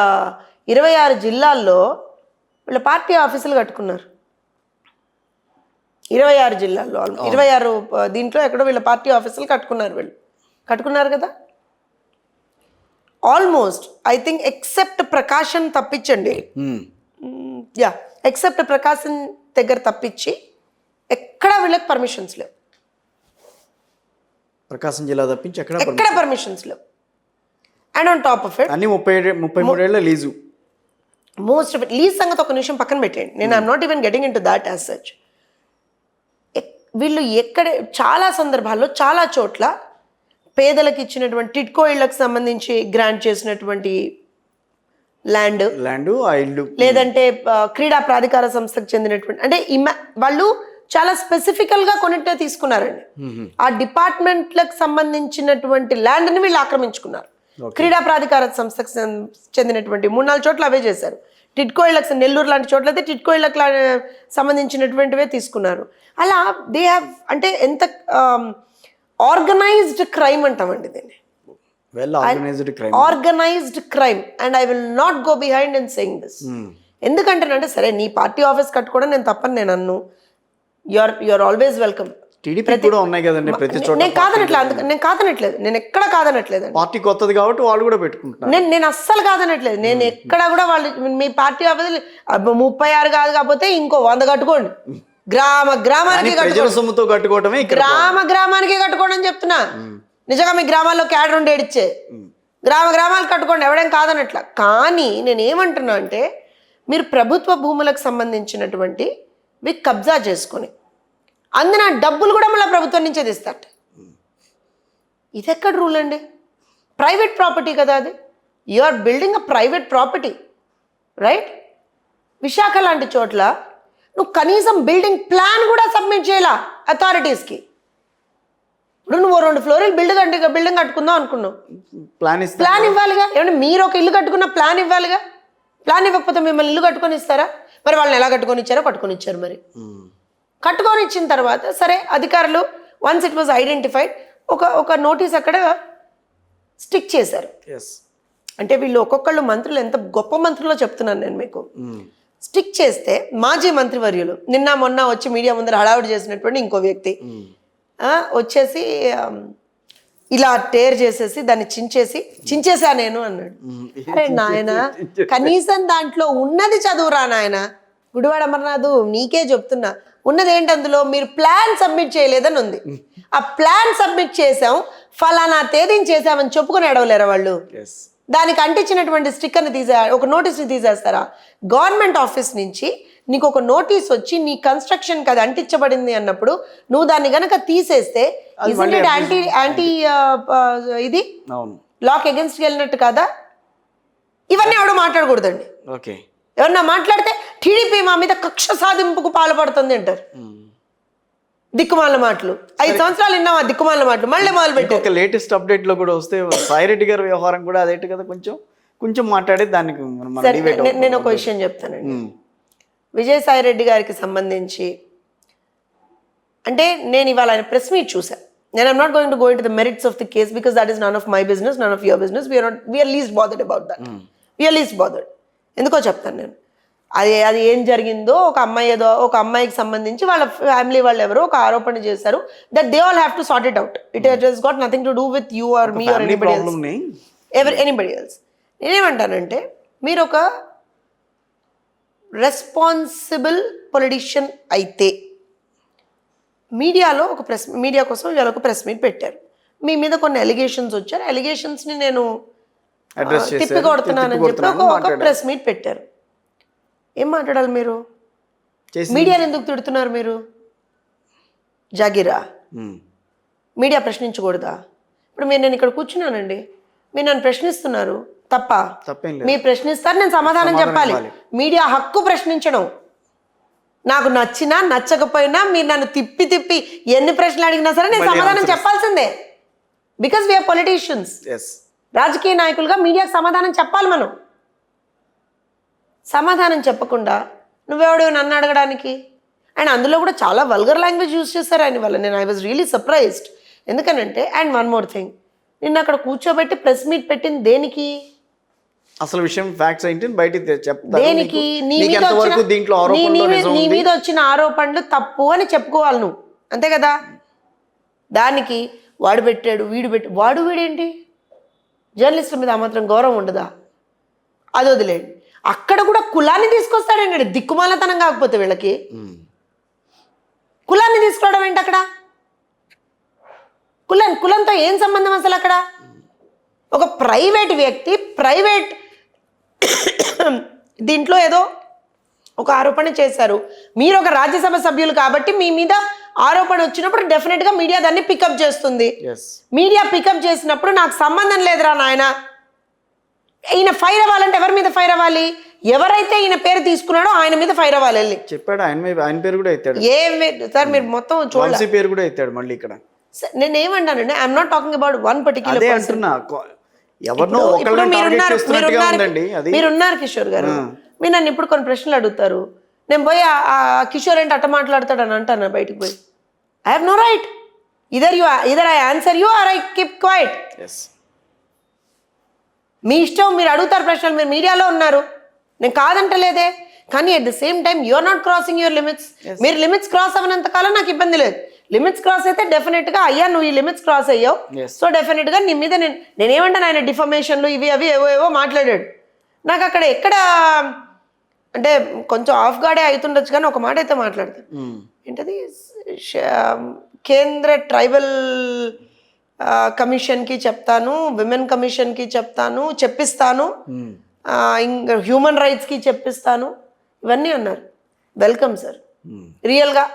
26 జిల్లాల్లో వీళ్ళ పార్టీ ఆఫీసులు కట్టుకున్నారు. 26 జిల్లాల్లో 26 దీంట్లో ఎక్కడో వీళ్ళ పార్టీ ఆఫీసులు కట్టుకున్నారు కదా. Almost I think except Prakasam తప్పించండి, ఎక్సెప్ట్ ప్రకాశం దగ్గర తప్పించి ఎక్కడ వీళ్ళకి పర్మిషన్స్ లేవు. ప్రకాశం జిల్లా తప్పించి ఎక్కడ పర్మిషన్స్ లేవు. And on top of it అన్ని 33 ఏళ్ల lease. Most of it lease సంగతి ఒక నిమిషం పక్కన పెట్టండి. నేను I'm not even getting in to that as such. వీళ్ళు ఎక్కడ చాలా సందర్భాల్లో చాలా చోట్ల పేదలకు ఇచ్చినటువంటి టిడ్కో ఇళ్లకు సంబంధించి గ్రాంట్ చేసినటువంటి ల్యాండ్ లేదంటే క్రీడా ప్రాధికార సంస్థకు చెందినటువంటి అంటే వాళ్ళు చాలా స్పెసిఫికల్గా కొన్నింటినే తీసుకున్నారండి. ఆ డిపార్ట్మెంట్లకు సంబంధించినటువంటి ల్యాండ్ని వీళ్ళు ఆక్రమించుకున్నారు. క్రీడా ప్రాధికార సంస్థకు చెందినటువంటి 3-4 చోట్ల అవే చేశారు. టిడ్కో ఇళ్లకు నెల్లూరు లాంటి చోట్ల అయితే టిడ్కో ఇళ్లకు సంబంధించినటువంటివే తీసుకున్నారు. అలా దే హ్యావ్ అంటే ఎంత ఆర్గనైజ్డ్ క్రైమ్ అంటామండి దీన్ని. Organised crime. And I will not go behind in saying this. ఎందుకంటేనంటే సరే నీ పార్టీ ఆఫీస్ కట్టుకోవడం నేను తప్పని నేను అన్ను. You're always welcome. కూడా ఉన్నాయి కదండి ప్రతి చోట. నేను కాదనట్లేదు, నేను ఎక్కడ కాదనట్లేదు. పార్టీ కొత్తది కాబట్టి వాళ్ళు కూడా పెట్టుకుంటున్నారు. నేను అస్సలు కాదనట్లేదు. నేను ఎక్కడ కూడా వాళ్ళు మీ పార్టీ ఆఫీస్ 36 కాదు కాకపోతే ఇంకో 100 కట్టుకోండి. గ్రామానికి కట్టుకోవడమే గ్రామానికి కట్టుకోండి అని చెప్తున్నా. నిజంగా మీ గ్రామాల్లో క్యాడర్ ఉండి ఏడిచ్చే గ్రామాలు కట్టుకోండి, ఎవడేం కాదనట్లా. కానీ నేను ఏమంటున్నా అంటే మీరు ప్రభుత్వ భూములకు సంబంధించినటువంటి కబ్జా చేసుకొని అందున డబ్బులు కూడా మళ్ళీ ప్రభుత్వం నుంచే తీస్తారట. ఇది ఎక్కడ రూల్ అండి? ప్రైవేట్ ప్రాపర్టీ కదా అది. You are building a private property, right? Visakha లాంటి చోట్ల నువ్వు కనీసం బిల్డింగ్ ప్లాన్ కూడా సబ్మిట్ చేయాల అథారిటీస్కి. ఇప్పుడు నువ్వు 2 ఫ్లోర్లు బిల్డింగ్ కట్టుకుందాం అనుకున్నావు, ప్లాన్ ఇవ్వాలిగా. ఏమంటే మీరు ఒక ఇల్లు కట్టుకున్న ప్లాన్ ఇవ్వాలిగా. ప్లాన్ ఇవ్వకపోతే మిమ్మల్ని ఇల్లు కట్టుకొని ఇస్తారా? మరి వాళ్ళని ఎలా కట్టుకొని ఇచ్చారు. మరి కట్టుకొని ఇచ్చిన తర్వాత సరే అధికారులు వన్స్ ఇట్ వాజ్ ఐడెంటిఫైడ్ ఒక నోటీస్ అక్కడ స్టిక్ చేశారు. అంటే వీళ్ళు ఒక్కొక్కళ్ళు మంత్రులు ఎంత గొప్ప మంత్రులో చెప్తున్నాను నేను మీకు. స్టిక్ చేస్తే మాజీ మంత్రివర్యులు నిన్న మొన్న వచ్చి మీడియా ముందర హడావుడి చేసినటువంటి ఇంకో వ్యక్తి వచ్చేసి ఇలా టేర్ చేసేసి దాన్ని చించేసా నేను అన్నాడు. అరే నాయన, కనీసం దాంట్లో ఉన్నది చదువురా నాయన. గుడివాడ అమర్నాథ్ నీకే చెప్తున్నా, ఉన్నది ఏంటి అందులో, మీరు ప్లాన్ సబ్మిట్ చేయలేదని ఉంది. ఆ ప్లాన్ సబ్మిట్ చేసాం, ఫలానా తేదీని చేసామని చెప్పుకొని ఎడవలేరా వాళ్ళు? దానికి అంటించినటువంటి స్టిక్కర్ని ఒక నోటీస్ని తీసేస్తారా? గవర్నమెంట్ ఆఫీస్ నుంచి నీకు ఒక నోటీస్ వచ్చి నీ కన్స్ట్రక్షన్కి అది అంటించబడింది అన్నప్పుడు నువ్వు దాన్ని గనక తీసేస్తే యాంటీ ఇది లాక్ అగేన్స్ట్ వెళ్ళినట్టు కదా. ఇవన్నీ ఎవడు మాట్లాడకూడదండి. ఎవరన్నా మాట్లాడితే టీడీపీ మా మీద కక్ష సాధింపుకు పాల్పడుతుంది అంటారు. దిక్కుమాల మాటలు 5 సంవత్సరాలు విన్నాం. ఆ దిక్కుమాల మాటలు మళ్ళీ మొదలు పెట్టి లేటెస్ట్ అప్డేట్ లో కూడా వస్తే సాయిరెడ్డి గారి వ్యవహారం కూడా అదేంటి కదా, కొంచెం మాట్లాడే దానికి. నేను ఒక విషయం చెప్తానండి. విజయసాయిరెడ్డి గారికి సంబంధించి అంటే నేను ఇవాళ ఆయన ప్రెస్ మీట్ చూసాను. నేను I'm not going to go into the merits of the case because that is none of my business, none of your business. We're least bothered about that. We're least bothered. ఎందుకో చెప్తాను నేను. అది ఏం జరిగిందో, ఒక అమ్మాయికి సంబంధించి వాళ్ళ ఫ్యామిలీ వాళ్ళు ఎవరో ఒక ఆరోపణ చేశారు. That they all have to sort it out. It has got nothing to do with you or me or anybody else. నేనేమంటానంటే, మీరు ఒక రెస్పాన్సిబుల్ పొలిటీషియన్ అయితే మీడియాలో మీడియా కోసం ఇవాళ ఒక ప్రెస్ మీట్ పెట్టారు. మీ మీద కొన్ని ఎలిగేషన్స్ వచ్చారు. ఎలిగేషన్స్ని నేను తిప్పి కొడుతున్నానని చెప్పి ఒక ప్రెస్ మీట్ పెట్టారు. ఏం మాట్లాడాలి మీరు? మీడియాని ఎందుకు తిడుతున్నారు మీరు? జాగిరా? మీడియా ప్రశ్నించకూడదా? ఇప్పుడు నేను ఇక్కడ కూర్చున్నానండి, మీరు నన్ను ప్రశ్నిస్తున్నారు, తప్ప? మీరు ప్రశ్నిస్తారు, నేను సమాధానం చెప్పాలి. మీడియా హక్కు ప్రశ్నించడం. నాకు నచ్చినా నచ్చకపోయినా మీరు నన్ను తిప్పి ఎన్ని ప్రశ్నలు అడిగినా సరే నేను సమాధానం చెప్పాల్సిందే. Because we're politicians. రాజకీయ నాయకులుగా మీడియాకు సమాధానం చెప్పాలి. మనం సమాధానం చెప్పకుండా నువ్వెవడు నన్ను అడగడానికి? అండ్ అందులో కూడా చాలా వల్గర్ లాంగ్వేజ్ యూజ్ చేశారు ఆయన వల్ల. నేను ఐ వాజ్ రియలీ సర్ప్రైజ్డ్. ఎందుకనంటే, అండ్ వన్ మోర్ థింగ్, నిన్న అక్కడ కూర్చోబెట్టి ప్రెస్ మీట్ పెట్టింది దేనికి? అసలు విషయం ఫ్యాక్ట్స్ ఏంటి బయట చెప్తాను. దేనికి? నీ మీద వచ్చిన ఆరోపణలు తప్పు అని చెప్పుకోవాలి నువ్వు, అంతే కదా. దానికి వాడు పెట్టాడు, వీడు వాడు వీడేంటి? జర్నలిస్టుల మీద ఆ మాత్రం గౌరవం ఉండదా? అది వదిలేండి. అక్కడ కూడా కులాన్ని తీసుకొస్తాడండి. దిక్కుమాలతనం కాకపోతే వీళ్ళకి కులాన్ని తీసుకురావడం ఏంటి అక్కడ? కులంతో ఏం సంబంధం అసలు అక్కడ? ఒక ప్రైవేట్ వ్యక్తి ప్రైవేట్ దీంట్లో ఏదో ఒక ఆరోపణ చేశారు. మీరు ఒక రాజ్యసభ సభ్యులు కాబట్టి మీ మీద ఆరోపణ వచ్చినప్పుడు డెఫినెట్గా మీడియా దాన్ని పికప్ చేస్తుంది. మీడియా పికప్ చేసినప్పుడు నాకు సంబంధం లేదురా నాయన, ఈయన ఫైర్ అవ్వాలంటే ఎవరి మీద ఫైర్ అవ్వాలి? ఎవరైతే ఈయన పేరు తీసుకున్నాడో ఆయన మీద ఫైర్ అవ్వాలి. వెళ్ళి చెప్పాడు. ఆయన పేరు కూడా ఎత్తాడు. సార్ మీరు మొత్తం చూడాలి, పేరు కూడా ఎత్తాడు మళ్ళీ ఇక్కడ. నేను ఏమన్నానండి, I'm not talking about one particular person. మీరున్నారు కిషోర్ గారు, మీరు నన్ను ఇప్పుడు కొన్ని ప్రశ్నలు అడుగుతారు, నేను పోయి ఆ కిషోర్ ఏంటి అట్ట మాట్లాడతాడు అని అంటాను బయటికి పోయి. I have no right. Either I answer you or I keep quiet. మీ ఇష్టం, మీరు అడుగుతారు ప్రశ్నలు, మీరు మీడియాలో ఉన్నారు, నేను కాదంటలేదే. కానీ at the same time you are not crossing your limits. మీరు లిమిట్స్ క్రాస్ అవ్వనంత కాలం నాకు ఇబ్బంది లేదు. లిమిట్స్ క్రాస్ అయితే డెఫినెట్గా అయ్యా నువ్వు ఈ లిమిట్స్ క్రాస్ అయ్యావు, సో డెఫినెట్గా నీ మీద నేనేమంటాను, ఆయన డిఫమేషన్లు ఇవి అవి ఏవో మాట్లాడాడు. నాకు అక్కడ ఎక్కడ అంటే కొంచెం ఆఫ్ గార్డే అవుతుండొచ్చు, కానీ ఒక మాట అయితే మాట్లాడతాను. ఏంటది, కేంద్ర ట్రైబల్ కమిషన్కి చెప్తాను, విమెన్ కమిషన్కి చెప్పిస్తాను, హ్యూమన్ రైట్స్కి చెప్పిస్తాను, ఇవన్నీ అన్నారు. Welcome sir. రియల్గా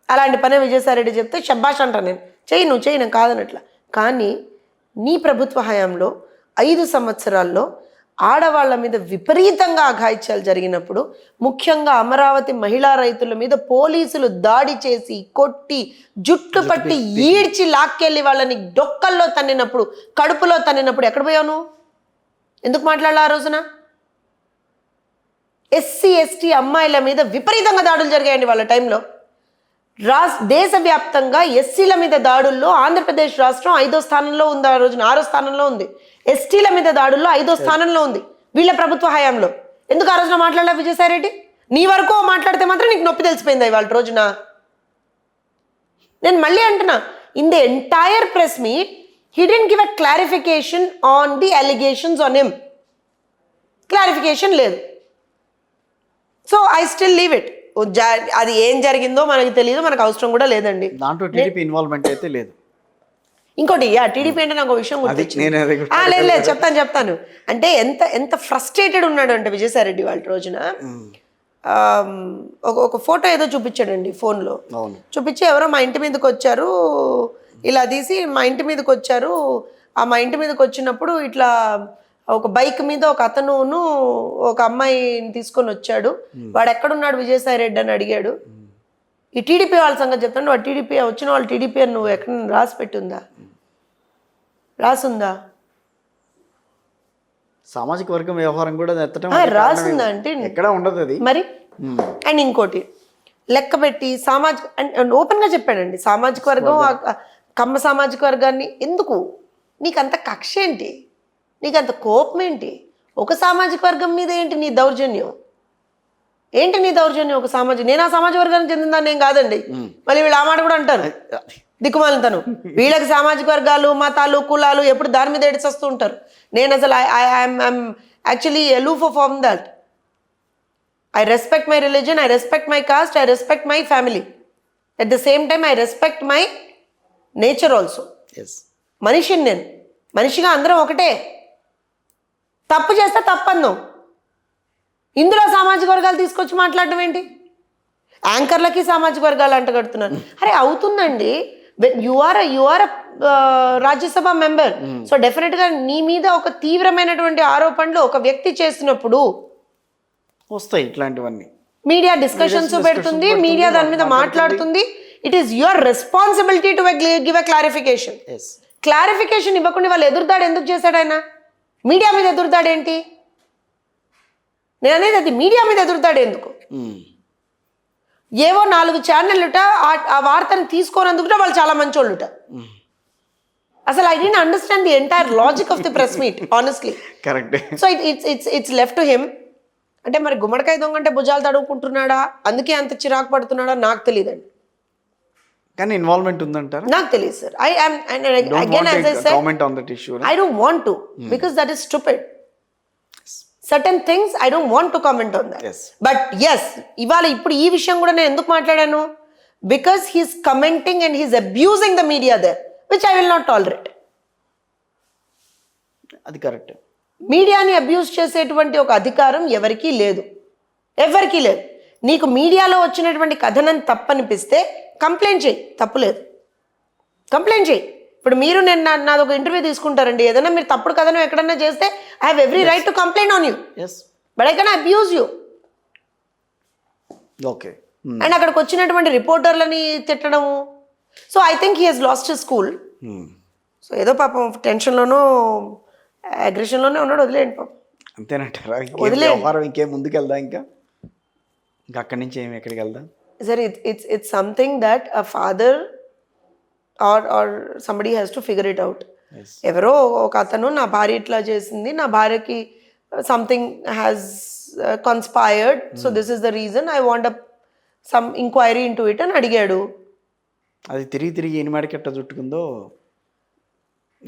అలాంటి పనే విజయసాయిరెడ్డి చెప్తే షబ్బాష్ అంటాను నేను. నువ్వు చెయ్యి, నేను కాదనట్లా. కానీ నీ ప్రభుత్వ హయాంలో 5 సంవత్సరాల్లో ఆడవాళ్ల మీద విపరీతంగా అఘాయిత్యాలు జరిగినప్పుడు, ముఖ్యంగా అమరావతి మహిళా రైతుల మీద పోలీసులు దాడి చేసి కొట్టి జుట్టు పట్టి ఈడ్చి లాక్కెళ్ళి వాళ్ళని డొక్కల్లో తన్నినప్పుడు, కడుపులో తన్నినప్పుడు ఎక్కడ పోయావు నువ్వు? ఎందుకు మాట్లాడాలి? ఆ రోజున ఎస్సీ ఎస్టీ అమ్మాయిల మీద విపరీతంగా దాడులు జరిగాయండి వాళ్ళ టైంలో. దేశవ్యాప్తంగా ఎస్సీల మీద దాడుల్లో ఆంధ్రప్రదేశ్ రాష్ట్రం 5వ స్థానంలో ఉంది. ఆ రోజున 6వ స్థానంలో ఉంది. ఎస్టీల మీద దాడుల్లో 5వ స్థానంలో ఉంది వీళ్ళ ప్రభుత్వ హయాంలో. ఎందుకు ఆ రోజున మాట్లాడలే విజయసాయిరెడ్డి? నీ వరకు మాట్లాడితే మాత్రం నీకు నొప్పి తెలిసిపోయిందా ఇవాళ రోజున? నేను మళ్ళీ అంటున్నా, in the entire press meet he didn't give a clarification on the allegations on him. Clarification లేదు. So I still leave it. అది ఏం జరిగిందో మనకు తెలియదు, మనకు అవసరం కూడా లేదండి. దాంట్లో టీడీపీ ఇన్వాల్వ్మెంట్ అయితే లేదు. ఇంకోటి టీడీపీ అంటే నాకు విషయం గుర్తొచ్చింది. లేదు చెప్తాను. అంటే ఎంత ఎంత ఫ్రస్ట్రేటెడ్ ఉన్నాడు అంటే విజయసాయి రెడ్డి వాళ్ళ రోజున ఒక ఫోటో ఏదో చూపించాడండి ఫోన్లో. చూపించి ఎవరో మా ఇంటి మీదకి వచ్చారు, ఇలా తీసి మా ఇంటి మీదకి వచ్చారు, మా ఇంటి మీదకి వచ్చినప్పుడు ఇట్లా ఒక బైక్ మీద ఒక అతనును ఒక అమ్మాయిని తీసుకొని వచ్చాడు, వాడు ఎక్కడున్నాడు విజయసాయి రెడ్డి అని అడిగాడు. ఈ టీడీపీ వాళ్ళ సంగతి చెప్తాను, వాడు టీడీపీ వచ్చిన వాళ్ళు టీడీపీ అని నువ్వు ఎక్కడ రాసి పెట్టుందా, రాసుందా? సామాజిక వర్గం వ్యవహారం కూడా రాసిందా అంటే ఎక్కడ ఉండదు అది మరి. అండ్ ఇంకోటి లెక్క పెట్టి ఓపెన్గా చెప్పాడండి, సామాజిక వర్గం కమ్మ సామాజిక వర్గాన్ని ఎందుకు, నీకంత కక్ష ఏంటి, నీకంత కోపం ఏంటి, ఒక సామాజిక వర్గం మీద ఏంటి నీ దౌర్జన్యం, ఏంటి నీ దౌర్జన్యం ఒక సామాజిక, నేను ఆ సామాజిక వర్గానికి చెందిన దాన్ని ఏం కాదండి. మళ్ళీ వీళ్ళు ఆ మాట కూడా అంటారు దిక్కుమాలితను, వీళ్ళకి సామాజిక వర్గాలు మతాలు కులాలు ఎప్పుడు దాని మీద ఏడ్చేస్తూ ఉంటారు. నేను అసలు I'm actually aloof from that. I respect my religion, I respect my caste, I respect my family. At the same time, I respect my nature also. మనిషిని నేను, మనిషిగా అందరం ఒకటే. తప్పు చేస్తే తప్పందాం, ఇందులో సామాజిక వర్గాలు తీసుకొచ్చి మాట్లాడడం ఏంటి? యాంకర్లకి సామాజిక వర్గాలు అంటగడుతున్నారు. అరే అవుతుందండి, you are Rajya Sabha member. So డెఫినెట్గా నీ మీద ఒక తీవ్రమైనటువంటి ఆరోపణలు ఒక వ్యక్తి చేసినప్పుడు వస్తాయి ఇట్లాంటివన్నీ. మీడియా డిస్కషన్స్ పెడుతుంది, మీడియా దాని మీద మాట్లాడుతుంది. It is your responsibility to give a clarification. Clarification ఇవ్వకుండా వాళ్ళు ఎదురుదాడు ఎందుకు చేశాడు ఆయన? మీడియా మీద ఎదురుదాడు ఏంటి? నేను అనేది అది మీడియా మీద ఎదురుదాడు ఎందుకు? ఏవో 4 ఛానళ్ళుట ఆ వార్తను తీసుకోనందుకుట వాళ్ళు చాలా మంచోళ్ళుట. అసలు I don't understand the entire logic of the press meet honestly. Correct. So it's left to him. అంటే మరి గుమ్మడికాయ దొంగ అంటే భుజాలు తడుముకుంటున్నాడా, అందుకే అంత చిరాకు పడుతున్నాడా నాకు తెలియదండి. కానీ ఇన్వాల్వ్మెంట్ ఉందంటారా? నాకు తెలియదు sir. I don't want to because that is stupid. Certain things I don't want to comment on that. But yes, ఇవాళ ఇప్పుడు ఈ విషయం కూడా నేను ఎందుకు మాట్లాడాను? Because he's commenting and he's abusing the media there, which I will not tolerate. అది correct. మీడియాని అబ్యూజ్ చేసేటువంటి ఒక అధికారం ఎవరికీ లేదు. నీకు మీడియాలో వచ్చినటువంటి కథనం తప్పనిపిస్తే కంప్లైంట్ చేయి, తప్పులేదు, కంప్లైంట్ చేయి. ఇప్పుడు మీరు నేను నాది ఒక ఇంటర్వ్యూ తీసుకుంటారండి, ఏదైనా మీరు తప్పుడు కథనం ఎక్కడన్నా చేస్తే I have every right to complaint on you, but I can abuse you. Okay. And అక్కడికి వచ్చినటువంటి రిపోర్టర్లని తిట్టడము. So I think he has lost his school. సో ఏదో పాపం టెన్షన్లోనూ అగ్రెషన్లోనే ఉన్నాడు, వదిలేయండి పాపం. అంతేనంటారా? వ్యవహారం ఇంకేం ముందుకెళ్దా? ఇంకా అక్కడి నుంచి ఏమి ఎక్కడికి వెళ్దాం sir? It's something that a father or somebody has to figure it out. ఎవరో ఒక అతను నా భార్య ఇట్లా చేసింది, నా భార్యకి something has conspired, so this is the reason I want some inquiry into it అని అడిగాడు. అది తిరిగి ఈయన మెడకి ఎట్ట చుట్టుకుందో,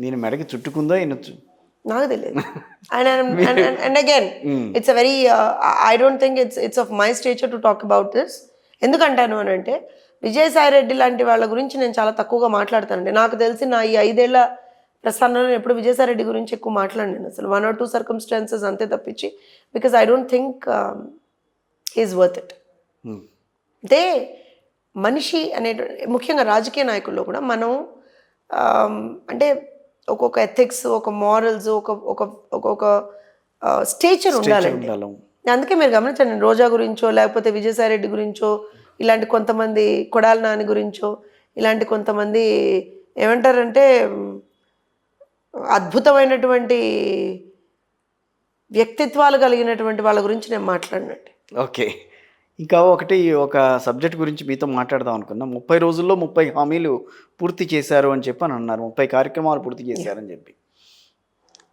నేను మెడకి చుట్టుకుందో ఈయన నాకు తెలియదు. And again it's a very I don't think it's of my stature to talk about this. ఎందుకంటాను అని అంటే విజయసాయి రెడ్డి లాంటి వాళ్ళ గురించి నేను చాలా తక్కువగా మాట్లాడతానండి. నాకు తెలిసి నా ఈ 5 ఏళ్ల ప్రస్థానంలో ఎప్పుడు విజయసాయి రెడ్డి గురించి ఎక్కువ మాట్లాడినాను అసలు. 1 or 2 సర్కమ్స్టాన్సెస్ అంతే తప్పించి, because I don't think is worth it. అంటే మనిషి అనే ముఖ్యంగా రాజకీయ నాయకుల్లో కూడా మనం అంటే ఒక్కొక్క ఎథిక్స్, ఒక మారల్స్, ఒక్కొక్క స్టేచర్ ఉండాలండి. అందుకే మీరు గమనించండి, రోజా గురించో లేకపోతే విజయసాయి రెడ్డి గురించో, ఇలాంటి కొంతమంది కొడాలి నాని గురించో, ఇలాంటి కొంతమంది ఏమంటారంటే అద్భుతమైనటువంటి వ్యక్తిత్వాలు కలిగినటువంటి వాళ్ళ గురించి నేను మాట్లాడినట్టు. ఓకే. ఇంకా ఒక సబ్జెక్ట్ గురించి మీతో మాట్లాడదాం అనుకున్నా. 30 రోజుల్లో 30 హామీలు పూర్తి చేశారు అని చెప్పి అని అన్నారు. 30 కార్యక్రమాలు పూర్తి చేశారని చెప్పి.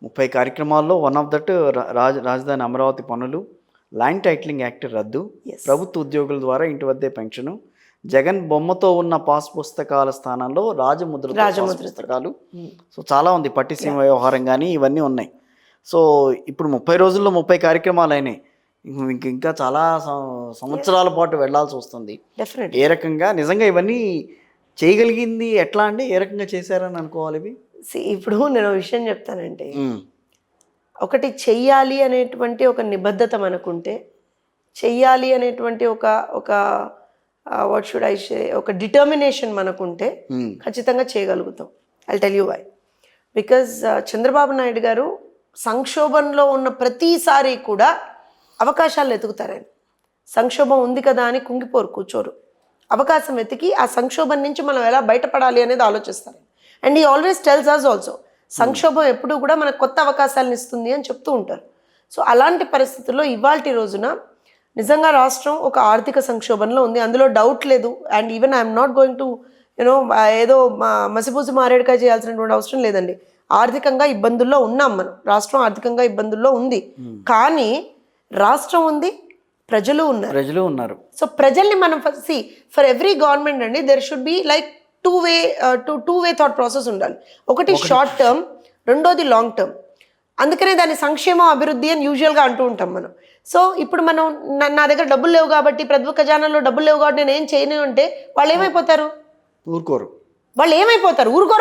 30 కార్యక్రమాల్లో వన్ ఆఫ్ దట్ రాజధాని అమరావతి పనులు, ల్యాండ్ టైటిలింగ్ యాక్ట్ రద్దు, ప్రభుత్వ ఉద్యోగుల ద్వారా ఇంటి వద్దే పెన్షను, జగన్ బొమ్మతో ఉన్న పాస్ పుస్తకాల స్థానంలో రాజముద్ర పుస్తకాలు. సో చాలా ఉంది, పట్టిసీమ వ్యవహారం కానీ ఇవన్నీ ఉన్నాయి. సో ఇప్పుడు 30 రోజుల్లో 30 కార్యక్రమాలు అయినాయి. ఇంకా చాలా సంవత్సరాల పాటు వెళ్లాల్సి వస్తుంది. ఏ రకంగా నిజంగా ఇవన్నీ చేయగలిగింది ఎట్లా అండి? ఏ రకంగా చేశారని అనుకోవాలి ఇవి? ఇప్పుడు నేను విషయం చెప్తానంటే, ఒకటి చెయ్యాలి అనేటువంటి ఒక నిబద్ధత మనకుంటే, చెయ్యాలి అనేటువంటి ఒక వాట్ షుడ్ ఐ సే, ఒక డిటర్మినేషన్ మనకుంటే ఖచ్చితంగా చేయగలుగుతాం. I tell you why. Because Chandrababu Naidu garu సంక్షోభంలో ఉన్న ప్రతిసారి కూడా అవకాశాలు ఎతుకుతారు. ఆయన సంక్షోభం ఉంది కదా అని కుంగిపోరు, కూర్చోరు. అవకాశం వెతికి ఆ సంక్షోభం నుంచి మనం ఎలా బయటపడాలి అనేది ఆలోచిస్తారు. అండ్ ఈ ఆల్వేస్ టెల్స్ అస్ ఆల్సో, సంక్షోభం ఎప్పుడూ కూడా మనకు కొత్త అవకాశాలను ఇస్తుంది అని చెప్తూ ఉంటారు. సో అలాంటి పరిస్థితుల్లో ఇవాల్టి రోజున నిజంగా రాష్ట్రం ఒక ఆర్థిక సంక్షోభంలో ఉంది, అందులో డౌట్ లేదు. And even I'm not going to ఏదో మసిపూసి మారేడుకాయ చేయాల్సినటువంటి అవసరం లేదండి. ఆర్థికంగా ఇబ్బందుల్లో ఉన్నాం మనం, రాష్ట్రం ఆర్థికంగా ఇబ్బందుల్లో ఉంది. కానీ రాష్ట్రం ఉంది, ప్రజలు ఉన్నారు. సో ప్రజల్ని మనం ఫర్ ఎవ్రీ గవర్నమెంట్ అండి there should be like two way thought process ఉండాలి. ఒకటి షార్ట్ టర్మ్, రెండోది లాంగ్ టర్మ్. అందుకనే దాన్ని సంక్షేమం అభివృద్ధి అని యూజువల్గా అంటూ ఉంటాం మనం. సో ఇప్పుడు మనం నా దగ్గర డబ్బులు లేవు కాబట్టి, ప్రభుత్వ ఖజానాలో డబ్బులు లేవు కాబట్టి నేను ఏం చేయను అంటే వాళ్ళు ఏమైపోతారు? ఊరుకోరు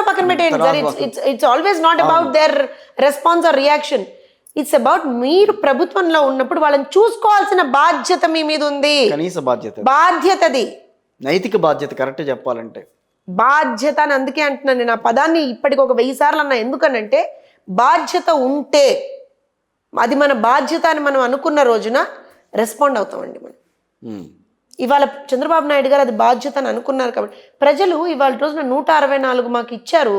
పక్కన పెట్టేయండి. It's always not about their response or reaction. It's about మీరు ప్రభుత్వంలో ఉన్నప్పుడు వాళ్ళని చూసుకోవాల్సిన బాధ్యత మీ మీద ఉంది. కనీస బాధ్యతది, నైతిక బాధ్యత. కరెక్ట్ చెప్పాలంటే బాధ్యత అని అందుకే అంటున్నాను నేను. ఆ పదాన్ని ఇప్పటికి ఒక 1000 సార్లు అన్నా. ఎందుకనంటే బాధ్యత ఉంటే, అది మన బాధ్యత అని మనం అనుకున్న రోజున రెస్పాండ్ అవుతామండి మనం. ఇవాళ చంద్రబాబు నాయుడు గారు అది బాధ్యత అని అనుకున్నారు కాబట్టి ప్రజలు ఇవాళ రోజున 164 మాకు ఇచ్చారు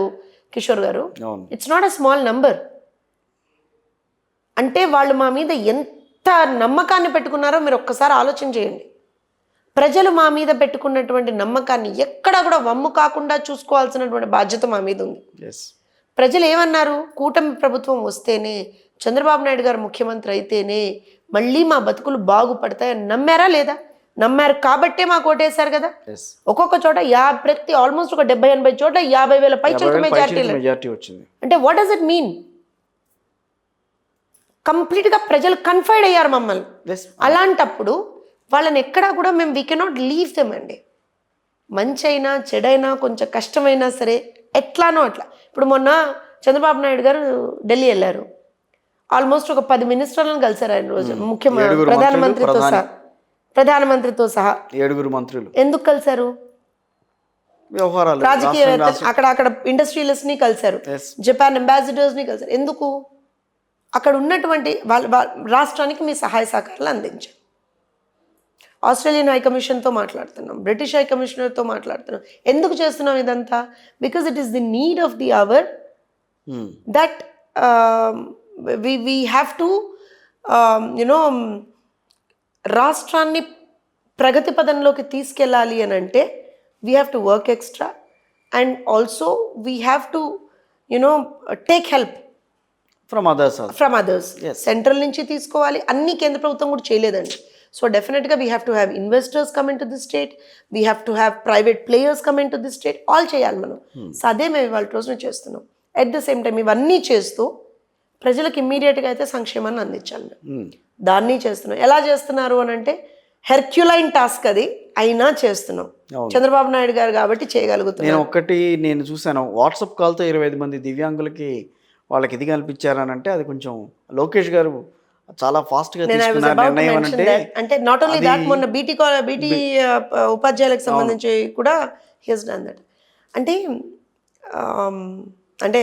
కిషోర్ గారు. It's not a small number. అంటే వాళ్ళు మా మీద ఎంత నమ్మకాన్ని పెట్టుకున్నారో మీరు ఒక్కసారి ఆలోచన చేయండి. ప్రజలు మా మీద పెట్టుకున్నటువంటి నమ్మకాన్ని ఎక్కడా కూడా వమ్ము కాకుండా చూసుకోవాల్సినటువంటి బాధ్యత మా మీద ఉంది. ప్రజలు ఏమన్నారు? కూటమి ప్రభుత్వం వస్తేనే, చంద్రబాబు నాయుడు గారు ముఖ్యమంత్రి అయితేనే మళ్ళీ మా బతుకులు బాగుపడతాయని నమ్మారా లేదా? నమ్మారు కాబట్టే మాకు ఓటేశారు కదా. ఒక్కొక్క చోట ప్రతి ఆల్మోస్ట్ ఒక 70-80 చోట్ల 50,000 పైచలకు మెజారిటీ వచ్చింది. అంటే వాట్ డస్ ఇట్ మీన్? కంప్లీట్గా ప్రజలు కన్ఫైడ్ అయ్యారు మమ్మల్ని. అలాంటప్పుడు వాళ్ళని ఎక్కడా కూడా మేము వీ కెనాట్ లీవ్ దెమ్ అండి. మంచి అయినా చెడైనా కొంచెం కష్టమైనా సరే ఎట్లానో అట్లా. ఇప్పుడు మొన్న చంద్రబాబు నాయుడు గారు ఢిల్లీ వెళ్ళారు. ఆల్మోస్ట్ ఒక 10 మినిస్టర్లను కలిశారు ఆయన రోజు. ముఖ్యమంత్రి, ప్రధానమంత్రితో సహా 7 మంత్రులు. ఎందుకు కలిశారు? రాజకీయ అక్కడ ఇండస్ట్రియలిస్ట్ ని కలిశారు, జపాన్ అంబాసిడర్స్ ని కలిశారు. ఎందుకు? అక్కడ ఉన్నటువంటి వాళ్ళ రాష్ట్రానికి మీ సహాయ సహకారాలు అందించారు. ఆస్ట్రేలియన్ హై కమిషన్తో మాట్లాడుతున్నాం, బ్రిటిష్ హై కమిషనర్తో మాట్లాడుతున్నాం. ఎందుకు చేస్తున్నాం ఇదంతా? Because it is the need of the hour that we have to రాష్ట్రాన్ని ప్రగతి పదంలోకి తీసుకెళ్ళాలి అని అంటే we have to work extra and also we have to take help from others. Central నుంచి తీసుకోవాలి, అన్ని కేంద్ర ప్రభుత్వం కూడా చేయలేదండి. సో డెఫినెట్గా we have to have investors come into the state, we have to have private players come into the state. All చేయాలి మనం. సో అదే మేము ఇవాళ రోజున చేస్తున్నాం. అట్ ద సేమ్ టైం ఇవన్నీ చేస్తూ ప్రజలకు ఇమ్మీడియట్గా అయితే సంక్షేమాన్ని అందించాలి మేము. దాన్ని చేస్తున్నాం. ఎలా చేస్తున్నారు అని అంటే హెర్క్యులైన్ టాస్క్ అది, అయినా చేస్తున్నాం. చంద్రబాబు నాయుడు గారు కాబట్టి చేయగలుగుతున్నాం. నేను చూసాను వాట్సాప్ కాల్తో 25 మంది దివ్యాంగులకి వాళ్ళకి ఇది కల్పించారని అంటే అది కొంచెం లోకేష్ గారు చాలా ఫాస్ట్ గా అంటే నాట్ ఓన్లీ దాట్, మొన్న బీటీ ఉపాధ్యాయులకు సంబంధించి కూడా హెస్ డన్ దట్. అంటే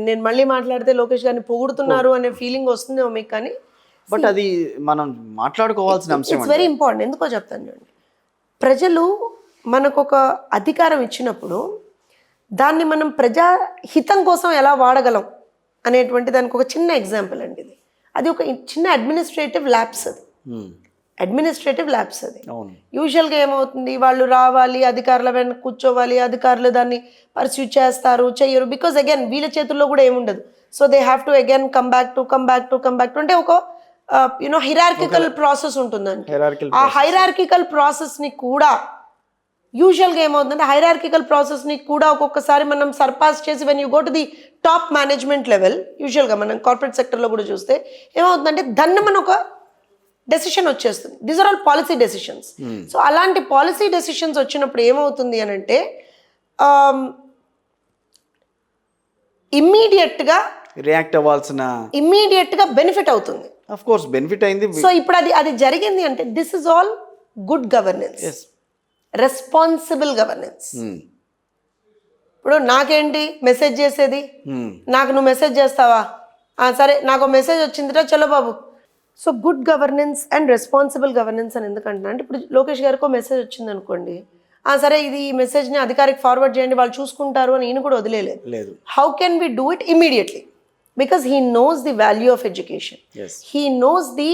నేను మళ్ళీ మాట్లాడితే లోకేష్ గారిని పొగుడుతున్నారు అనే ఫీలింగ్ వస్తుందేమో మీకు, కానీ బట్ అది మనం మాట్లాడుకోవాల్సిన అంశం. It's very important. ఎందుకో చెప్తాను చూడండి. ప్రజలు మనకు ఒక అధికారం ఇచ్చినప్పుడు దాన్ని మనం ప్రజాహితం కోసం ఎలా వాడగలం అనేటువంటి దానికి ఒక చిన్న ఎగ్జాంపుల్ అండి ఇది. అది ఒక చిన్న అడ్మినిస్ట్రేటివ్ ల్యాబ్స్ అది. యూజువల్గా ఏమవుతుంది, వాళ్ళు రావాలి, అధికారుల వెనక కూర్చోవాలి, అధికారులు దాన్ని పర్స్యూ చేస్తారు, చెయ్యరు. బికాజ్ అగైన్ వీళ్ళ చేతుల్లో కూడా ఏముండదు. So they have to again come back to అంటే ఒక హిరార్కికల్ ప్రాసెస్ ఉంటుందండి. ఆ హైరార్కికల్ ప్రాసెస్ని కూడా యూజువల్గా ఏమవుతుందంటే హైరార్కికల్ ప్రాసెస్ని కూడా ఒక్కొక్కసారి మనం సర్పాస్ చేసి when you go to the top management level, యూజువల్గా మనం కార్పొరేట్ సెక్టర్లో కూడా చూస్తే ఏమవుతుందంటే మన ఒక డెసిషన్ వచ్చేస్తుంది. These are all policy decisions. So అలాంటి పాలసీ డెసిషన్స్ వచ్చినప్పుడు ఏమవుతుంది అని అంటే ఇమ్మీడియట్గా రియాక్ట్ అవ్వాల్సిన ఇమ్మీడియట్గా బెనిఫిట్ అవుతుంది. ఆఫ్ కోర్స్ బెనిఫిట్ అయింది. సో ఇప్పుడు అది జరిగింది అంటే this is all good governance, responsible governance. ఇప్పుడు నాకేంటి మెసేజ్ చేసేది, నాకు నువ్వు మెసేజ్ చేస్తావా, సరే నాకు మెసేజ్ వచ్చిందిరా చలో బాబు. So good governance and responsible governance అని ఎందుకంటున్నా అంటే ఇప్పుడు లోకేష్ గారికో మెసేజ్ వచ్చింది అనుకోండి, సరే ఇది ఈ మెసేజ్ని అధికారికి ఫార్వర్డ్ చేయండి వాళ్ళు చూసుకుంటారు అని ఈయన కూడా వదిలేదు. How can we do it immediately? Because he knows the value of education, he knows the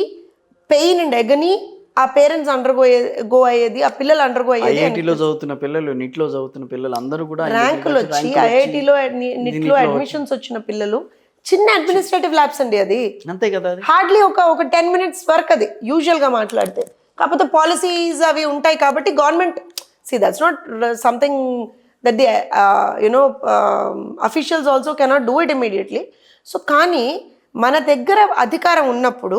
pain and agony ఆ పేరెంట్స్ గో అయ్యేది, ఆ పిల్లలు అండర్గో అయ్యేది. ఐఐటీలో చదువుతున్న పిల్లలు, నీట్లో చదువుతున్న పిల్లలు అందరూ కూడా ర్యాంకులు వచ్చి ఐఐటీలో నీట్లో అడ్మిషన్స్ వచ్చిన పిల్లలు, చిన్న అడ్మినిస్ట్రేటివ్ ల్యాబ్స్ అండి అది, అంతే కదా, హార్డ్లీ ఒక 10 minutes వర్క్ అది యూజువల్గా మాట్లాడితే. కాకపోతే పాలసీస్ అవి ఉంటాయి కాబట్టి government that's not something that the officials also cannot do it immediately. So కానీ మన దగ్గర అధికారం ఉన్నప్పుడు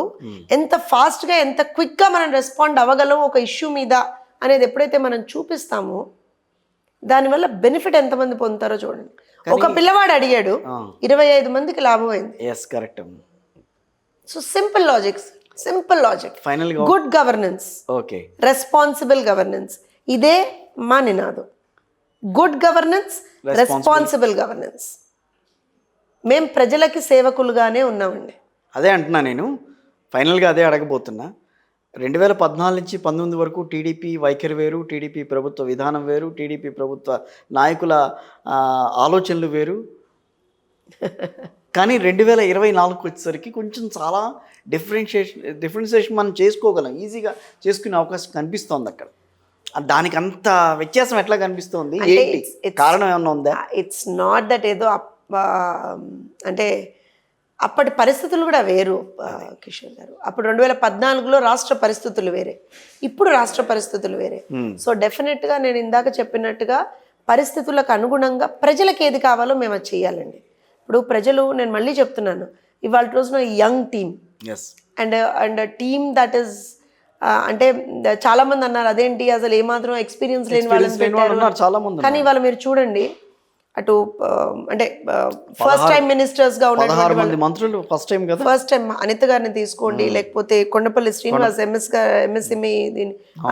ఎంత ఫాస్ట్గా ఎంత క్విక్గా మనం రెస్పాండ్ అవ్వగలం ఒక ఇష్యూ మీద అనేది ఎప్పుడైతే మనం చూపిస్తామో దానివల్ల బెనిఫిట్ ఎంతమంది పొందుతారో చూడండి. ఒక పిల్లవాడు అడిగాడు, 25 మందికి లాభం అయింది. Correct. So simple logic final good governance, responsible governance, ఇదే మా నినాదం. Good governance, responsible governance. మేము ప్రజలకి సేవకులుగానే ఉన్నామండి. అదే అంటున్నా నేను, ఫైనల్గా అదే అడగబోతున్నా. 2014 నుంచి 19 వరకు టీడీపీ వైఖరి వేరు, టీడీపీ ప్రభుత్వ విధానం వేరు, టీడీపీ ప్రభుత్వ నాయకుల ఆలోచనలు వేరు. కానీ 2024 వచ్చేసరికి కొంచెం చాలా డిఫరెన్షియేషన్ మనం చేసుకోగలం, ఈజీగా చేసుకునే అవకాశం కనిపిస్తోంది అక్కడ. దానికి అంత వ్యత్యాసం ఎట్లా కనిపిస్తోంది, కారణం ఏమన్నా ఉందా? ఇట్స్ నాట్ దట్ ఏదో అంటే అప్పటి పరిస్థితులు కూడా వేరు కిషోర్ గారు. అప్పుడు 2014లో రాష్ట్ర పరిస్థితులు వేరే, ఇప్పుడు రాష్ట్ర పరిస్థితులు వేరే. సో డెఫినెట్గా నేను ఇందాక చెప్పినట్టుగా పరిస్థితులకు అనుగుణంగా ప్రజలకు ఏది కావాలో మేము అది చేయాలండి. ఇప్పుడు ప్రజలు, నేను మళ్ళీ చెప్తున్నాను, ఇవాళ రోజున young team and team that is అంటే చాలా మంది అన్నారు అదేంటి అసలు ఏమాత్రం ఎక్స్పీరియన్స్ లేని వాళ్ళని పెట్టారు. కానీ ఇవాళ మీరు చూడండి, అటు అంటే ఫస్ట్ టైం మినిస్టర్స్ గా ఉన్నటువంటి ఫస్ట్ టైం అనిత గారిని తీసుకోండి, లేకపోతే కొండపల్లి శ్రీనివాస్ ఎంఎస్ఎంఈ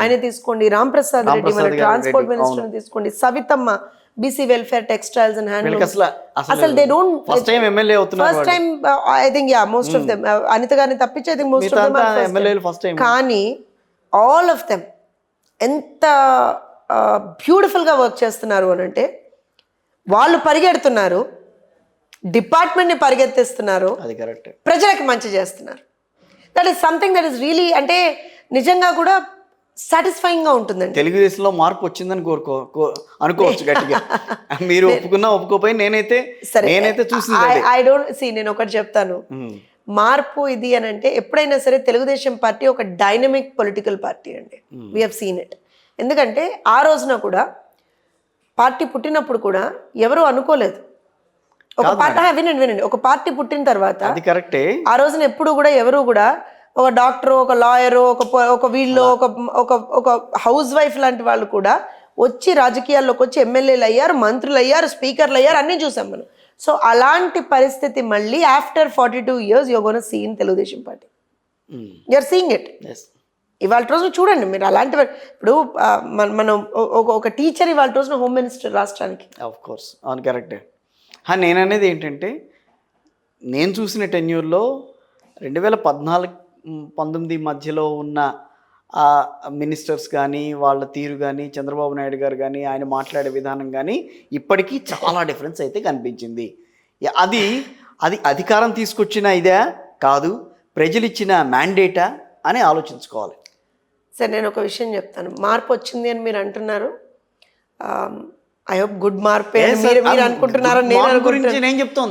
ఆయన తీసుకోండి, రామ్ ప్రసాద్ రెడ్డి మన ట్రాన్స్పోర్ట్ మినిస్టర్ తీసుకోండి, Savithamma BC welfare textiles and handloom. అసలు they don't first time I think most of them, Anitha గారిని తప్పించి I think most of them. కానీ ఆల్ ఆఫ్ దెమ్ ఎంత బ్యూటిఫుల్ గా వర్క్ చేస్తున్నారు అని అంటే, వాళ్ళు పరిగెడుతున్నారు, డిపార్ట్మెంట్ని పరిగెత్తిస్తున్నారు, ప్రజలకి మంచి చేస్తున్నారు. That is something that is really అంటే నిజంగా కూడా సాటిస్ఫైయింగ్ గా ఉంటుందండి. తెలుగుదేశంలో మార్పు వచ్చిందని అనుకోవచ్చు గట్టిగా. మీరు ఒప్పుకున్నా ఒప్పుకోపోయి నేనైతే చూసింది ఐ డోంట్ సీ. నేను ఒకటి చెప్తాను, మార్పు ఇది అని అంటే ఎప్పుడైనా సరే తెలుగుదేశం పార్టీ ఒక డైనమిక్ పొలిటికల్ పార్టీ అండి. We have seen it. ఎందుకంటే ఆ రోజున కూడా పార్టీ పుట్టినప్పుడు కూడా ఎవరు అనుకోలేదు ఒక పార్టీ, వినండి, ఒక పార్టీ పుట్టిన తర్వాత ఆ రోజున ఎప్పుడు కూడా ఎవరు కూడా ఒక డాక్టర్, ఒక లాయరు, ఒక వీళ్ళు ఒక హౌస్ వైఫ్ లాంటి వాళ్ళు కూడా వచ్చి రాజకీయాల్లోకి వచ్చి ఎమ్మెల్యేలు అయ్యారు, మంత్రులు అయ్యారు, స్పీకర్లు అయ్యారు, అన్నీ చూసాం మనం. సో అలాంటి పరిస్థితి మళ్ళీ after 42 years you're gonna see in Telugu Desam party. You're seeing it. ఇవాళ రోజున చూడండి మీరు అలాంటి ఇప్పుడు మనం ఒక టీచర్ ఇవాళ రోజున హోమ్ మినిస్టర్ రాష్ట్రానికి. ఆఫ్ కోర్స్ అవును, కరెక్టే. నేననేది ఏంటంటే, నేను చూసిన టెన్యూర్లో 2014-19 మధ్యలో ఉన్న మినిస్టర్స్ కానీ వాళ్ళ తీరు కానీ చంద్రబాబు నాయుడు గారు కానీ ఆయన మాట్లాడే విధానం కానీ ఇప్పటికీ చాలా డిఫరెన్స్ అయితే కనిపించింది. అది అధికారం తీసుకొచ్చిన ఇదే కాదు, ప్రజలు ఇచ్చిన మ్యాండేటా అని ఆలోచించుకోవాలి. సరే, నేను ఒక విషయం చెప్తాను. మార్పు వచ్చింది అని మీరు అంటున్నారు. ఐ హోప్ గుడ్ మార్పే మీరు అనుకుంటున్నారని నేను చెప్తాను.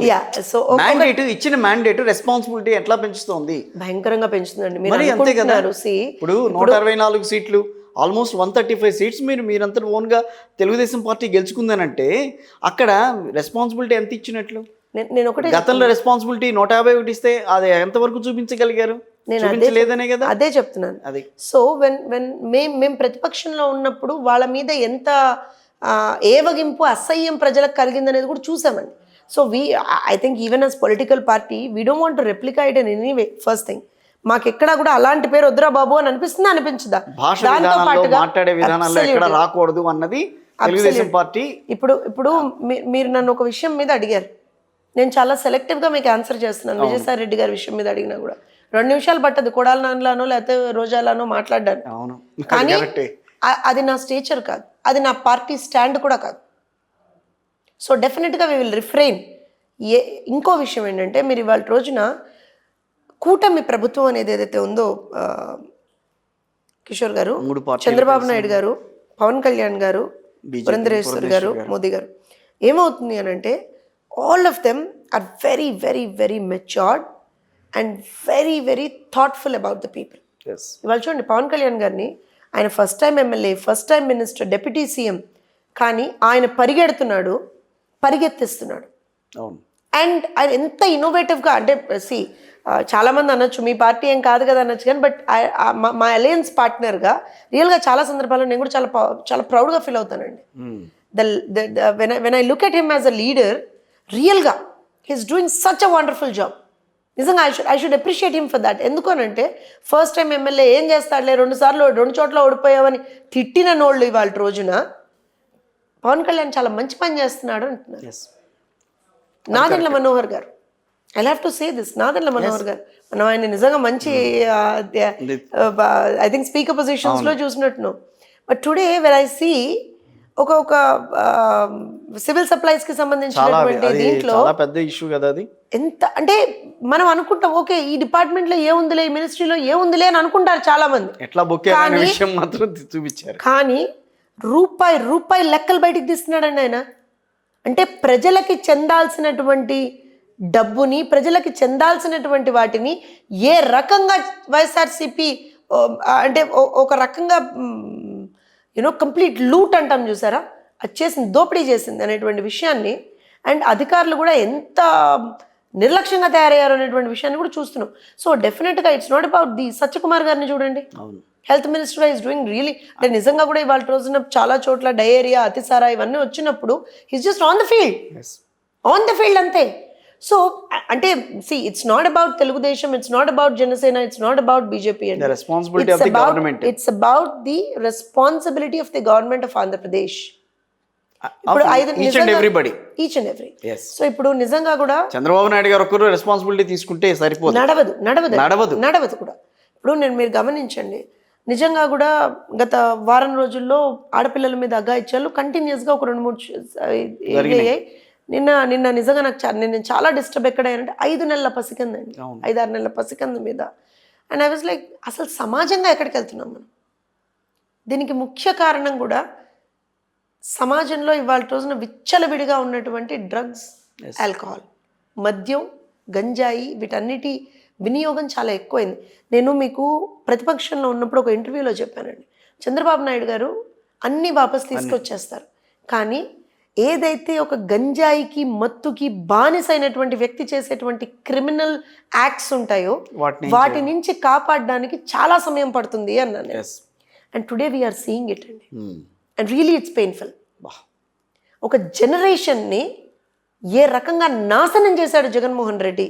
ఇచ్చిన మ్యాండేట్ రెస్పాన్సిబిలిటీ ఎట్లా పెంచుతోంది? భయంకరంగా పెంచుతుందండి. ఇప్పుడు 164 సీట్లు ఆల్మోస్ట్ 135 సీట్స్ మీరంతా ఓన్గా తెలుగుదేశం పార్టీ గెలుచుకుందనంటే అక్కడ రెస్పాన్సిబిలిటీ ఎంత ఇచ్చినట్లు? నేను ఒకటే గతంలో రెస్పాన్సిబిలిటీ 151 ఇస్తే అది ఎంతవరకు చూపించగలిగారు? చూపించలేదనే కదా. అదే చెప్తున్నాను. అది సో వెన్ మేము ప్రతిపక్షంలో ఉన్నప్పుడు వాళ్ళ మీద ఎంత ఏవగింపు అసహ్యం ప్రజలకు కలిగిందనేది కూడా చూసామండి. So I think even as political party we don't want to replicate in any way. First thing, మాకు ఎక్కడ కూడా అలాంటి పేరు వద్దురా బాబు అని అనిపిస్తుందా అనిపించదా? భాష విధానాల్లో మాట్లాడే విధానాల్లో ఎక్కడ రాకూడదు అన్నది తెలుగుదేశం పార్టీ. ఇప్పుడు మీరు నన్ను ఒక విషయం మీద అడిగారు, నేను చాలా సెలెక్టివ్గా మీకు ఆన్సర్ చేస్తున్నాను. విజయసాయి రెడ్డి గారి విషయం మీద అడిగినా కూడా 2 నిమిషాలు పట్టదు కొడాల నాన్నలానో లేకపోతే రోజాలానో మాట్లాడ్డాను. అవును, కానీ అది నా స్టేచర్ కాదు, అది నా పార్టీ స్టాండ్ కూడా కాదు. సో డెఫినెట్గా వీ విల్ రిఫ్రెయిన్. ఇంకో విషయం ఏంటంటే, మీరు ఇవాళ రోజున కూటమి ప్రభుత్వం అనేది ఏదైతే ఉందో కిషోర్ గారు, చంద్రబాబు నాయుడు గారు, పవన్ కళ్యాణ్ గారు, పురంధరేశ్వర్ గారు, మోదీ గారు, ఏమవుతుంది అని అంటే all of them are very very very matured and very very thoughtful about the people. ఇవాళ చూడండి, పవన్ కళ్యాణ్ గారిని ఆయన first time MLA, first time minister, deputy CM, కానీ ఆయన పరిగెత్తిస్తున్నాడు. అండ్ ఆయన ఎంత ఇన్నోవేటివ్గా, అంటే చాలామంది అనొచ్చు మీ పార్టీ ఏం కాదు కదా అనొచ్చు, కానీ బట్ మా అలయన్స్ పార్ట్నర్గా రియల్గా చాలా సందర్భాల్లో నేను కూడా చాలా ప్రౌడ్గా ఫీల్ అవుతానండి. When I look at him as a leader, రియల్గా he's doing such a wonderful job. నిజంగా I should appreciate him for that. ఎందుకనంటే ఫస్ట్ టైం ఎమ్మెల్యే ఏం చేస్తాడులే, 2 చోట్ల ఓడిపోయావని తిట్టిన నోళ్ళు ఇవాళ రోజున పవన్ కళ్యాణ్ చాలా మంచి పని చేస్తున్నాడు అంటున్నారు. నాదెండ్ల మనోహర్ గారు, I have to say this, Nadendla Manohar గారు, మనం ఆయన నిజంగా మంచి ఐ థింక్ స్పీకర్ పొజిషన్స్లో చూసినట్టును. But today when I see ఒక సివిల్ సప్లైస్ కి సంబంధించినటువంటి దీంట్లో పెద్ద ఇష్యూ కదా అది. ఎంత అంటే మనం అనుకుంటాం, ఓకే ఈ డిపార్ట్మెంట్ లో ఏముందిలే, ఈ మినిస్ట్రీలో ఏముందిలే అని అనుకుంటారు చాలా మంది. ఎట్లా బొక్కే అనే విషయం మాత్రం చూపించారు. కానీ రూపాయి లెక్కలు బయటికి తీస్తున్నాడండి ఆయన. అంటే ప్రజలకి చెందాల్సినటువంటి డబ్బుని, ప్రజలకి చెందాల్సినటువంటి వాటిని ఏ రకంగా వైఎస్ఆర్సీపీ అంటే ఒక రకంగా కంప్లీట్ లూట్ అంటాం చూసారా, అది చేసింది, దోపిడీ చేసింది అనేటువంటి విషయాన్ని, అండ్ అధికారులు కూడా ఎంత నిర్లక్ష్యంగా తయారయ్యారు అనేటువంటి విషయాన్ని కూడా చూస్తున్నాం. సో డెఫినెట్గా it's not about the Satyakumar గారిని చూడండి, health minister is doing really, అంటే నిజంగా కూడా ఇవాళ రోజున చాలా చోట్ల డయేరియా, అతిసారా ఇవన్నీ వచ్చినప్పుడు he's just on the field అంతే. సో అంటే it's not about Telugu Desam, it's not about Janasena, it's not about BJP, it's about the responsibility of the government of Andhra Pradesh. ఇప్పుడు ఈచ్ అండ్ ఎవ్రీ. సో ఇప్పుడు నిజంగా కూడా చంద్రబాబు నాయుడు గారు ఒకరు రెస్పాన్సిబిలిటీ తీసుకుంటే సరిపోదు, నడవదు కూడా. ఇప్పుడు మీరు గమనించండి, నిజంగా కూడా గత వారం రోజుల్లో ఆడపిల్లల మీద అఘాయిత్యాలు కంటిన్యూస్గా ఒక 2-3 అయ్యాయి. నిన్న నిజంగా నేను చాలా డిస్టర్బ్ ఎక్కడయ్యానంటే 5 నెలల పసికందండి, 5-6 నెలల పసికంద మీద. అండ్ ఐ వాజ్ లైక్, అసలు సమాజంగా ఎక్కడికి వెళ్తున్నాం మనం? దీనికి ముఖ్య కారణం కూడా సమాజంలో ఇవాళ రోజున విచ్చలవిడిగా ఉన్నటువంటి డ్రగ్స్, ఆల్కహాల్, మద్యం, గంజాయి, వీటన్నిటి వినియోగం చాలా ఎక్కువైంది. నేను మీకు ప్రతిపక్షంలో ఉన్నప్పుడు ఒక ఇంటర్వ్యూలో చెప్పానండి, చంద్రబాబు నాయుడు గారు అన్ని వాపస్ తీసుకొచ్చేస్తారు, కానీ ఏదైతే ఒక గంజాయికి, మత్తుకి బానిసైనటువంటి వ్యక్తి చేసేటువంటి క్రిమినల్ యాక్ట్స్ ఉంటాయో వాటి నుంచి కాపాడడానికి చాలా సమయం పడుతుంది అన్నాను. And today we are seeing it అండి. And really it's painful. ఒక జనరేషన్ని ఏ రకంగా నాశనం చేశాడు జగన్మోహన్ రెడ్డి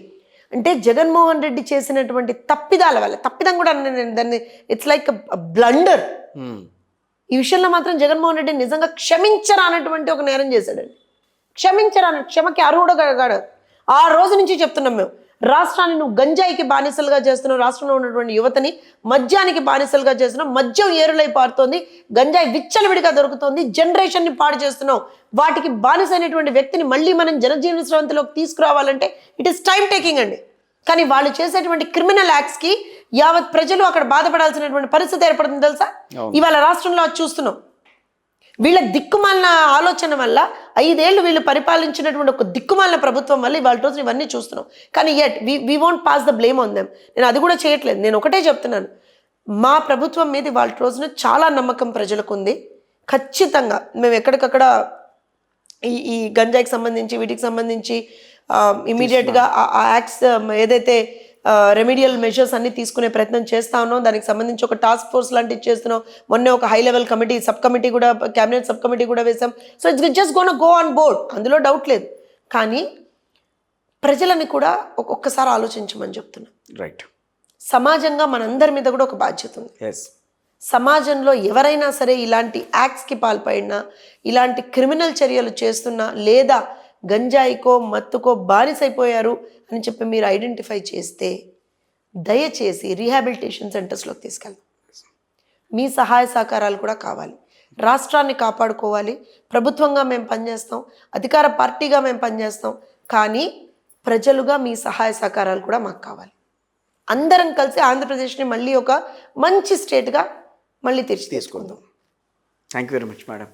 అంటే, జగన్మోహన్ రెడ్డి చేసినటువంటి తప్పిదాల వల్ల, తప్పిదం కూడా దాన్ని ఇట్స్ లైక్ బ్లండర్. ఈ విషయంలో మాత్రం జగన్మోహన్ రెడ్డి నిజంగా క్షమించరానటువంటి ఒక నేరం చేశాడండి. క్షమకి అర్హుడు కాడు. ఆ రోజు నుంచి చెప్తున్నాం మేము, రాష్ట్రాన్ని నువ్వు గంజాయికి బానిసలుగా చేస్తున్నావు, రాష్ట్రంలో ఉన్నటువంటి యువతని మద్యానికి బానిసలుగా చేస్తున్నావు, మద్యం ఏరులై పారుతోంది, గంజాయి విచ్చలవిడిగా దొరుకుతోంది, జనరేషన్ని పాడు చేస్తున్నావు. వాటికి బానిసైనటువంటి వ్యక్తిని మళ్ళీ మనం జనజీవన స్రవంతిలోకి తీసుకురావాలంటే ఇట్ ఈస్ టైం టేకింగ్ అండి. కానీ వాళ్ళు చేసేటువంటి క్రిమినల్ యాక్ట్స్కి యావత్ ప్రజలు అక్కడ బాధపడాల్సినటువంటి పరిస్థితి ఏర్పడుతుంది తెలుసా. ఇవాళ రాష్ట్రంలో అది చూస్తున్నాం. వీళ్ళ దిక్కుమాలిన ఆలోచన వల్ల 5 ఏళ్ళు వీళ్ళు పరిపాలించినటువంటి ఒక దిక్కుమాలిన ప్రభుత్వం వల్ల ఇవాళ రోజున ఇవన్నీ చూస్తున్నాం. కానీ yet we won't pass the blame on them. నేను అది కూడా చేయట్లేదు. నేను ఒకటే చెప్తున్నాను, మా ప్రభుత్వం మీద వాళ్ళ రోజున చాలా నమ్మకం ప్రజలకు ఉంది. ఖచ్చితంగా మేము ఎక్కడికక్కడ ఈ గంజాయికి సంబంధించి వీటికి సంబంధించి ఇమీడియట్గా ఆ యాక్ట్స్ ఏదైతే రెమిడియల్ మెజర్స్ అన్ని తీసుకునే ప్రయత్నం చేస్తా ఉన్నాం. దానికి సంబంధించి ఒక టాస్క్ ఫోర్స్ లాంటివి చేస్తున్నాం. మొన్నే ఒక high level committee sub committee కూడా క్యాబినెట్ సబ్ కమిటీ కూడా వేసాం. So it's just gonna go on board, అందులో డౌట్ లేదు. కానీ ప్రజలని కూడా ఒక్కొక్కసారి ఆలోచించమని చెప్తున్నా. రైట్. సమాజంగా మనందరి మీద కూడా ఒక బాధ్యత ఉంది. సమాజంలో ఎవరైనా సరే ఇలాంటి యాక్ట్స్కి పాల్పడినా, ఇలాంటి క్రిమినల్ చర్యలు చేస్తున్నా, లేదా గంజాయికో మత్తుకో బానిసైపోయారు అని చెప్పి మీరు ఐడెంటిఫై చేస్తే దయచేసి రీహాబిలిటేషన్ సెంటర్స్లోకి తీసుకెళ్ళండి. మీ సహాయ సహకారాలు కూడా కావాలి. రాష్ట్రాన్ని కాపాడుకోవాలి. ప్రభుత్వంగా మేము పనిచేస్తాం, అధికార పార్టీగా మేము పనిచేస్తాం. కానీ ప్రజలుగా మీ సహాయ సహకారాలు కూడా మాకు కావాలి. అందరం కలిసి ఆంధ్రప్రదేశ్ని మళ్ళీ ఒక మంచి స్టేట్గా మళ్ళీ తీసుకుందాం. Thank you very much madam.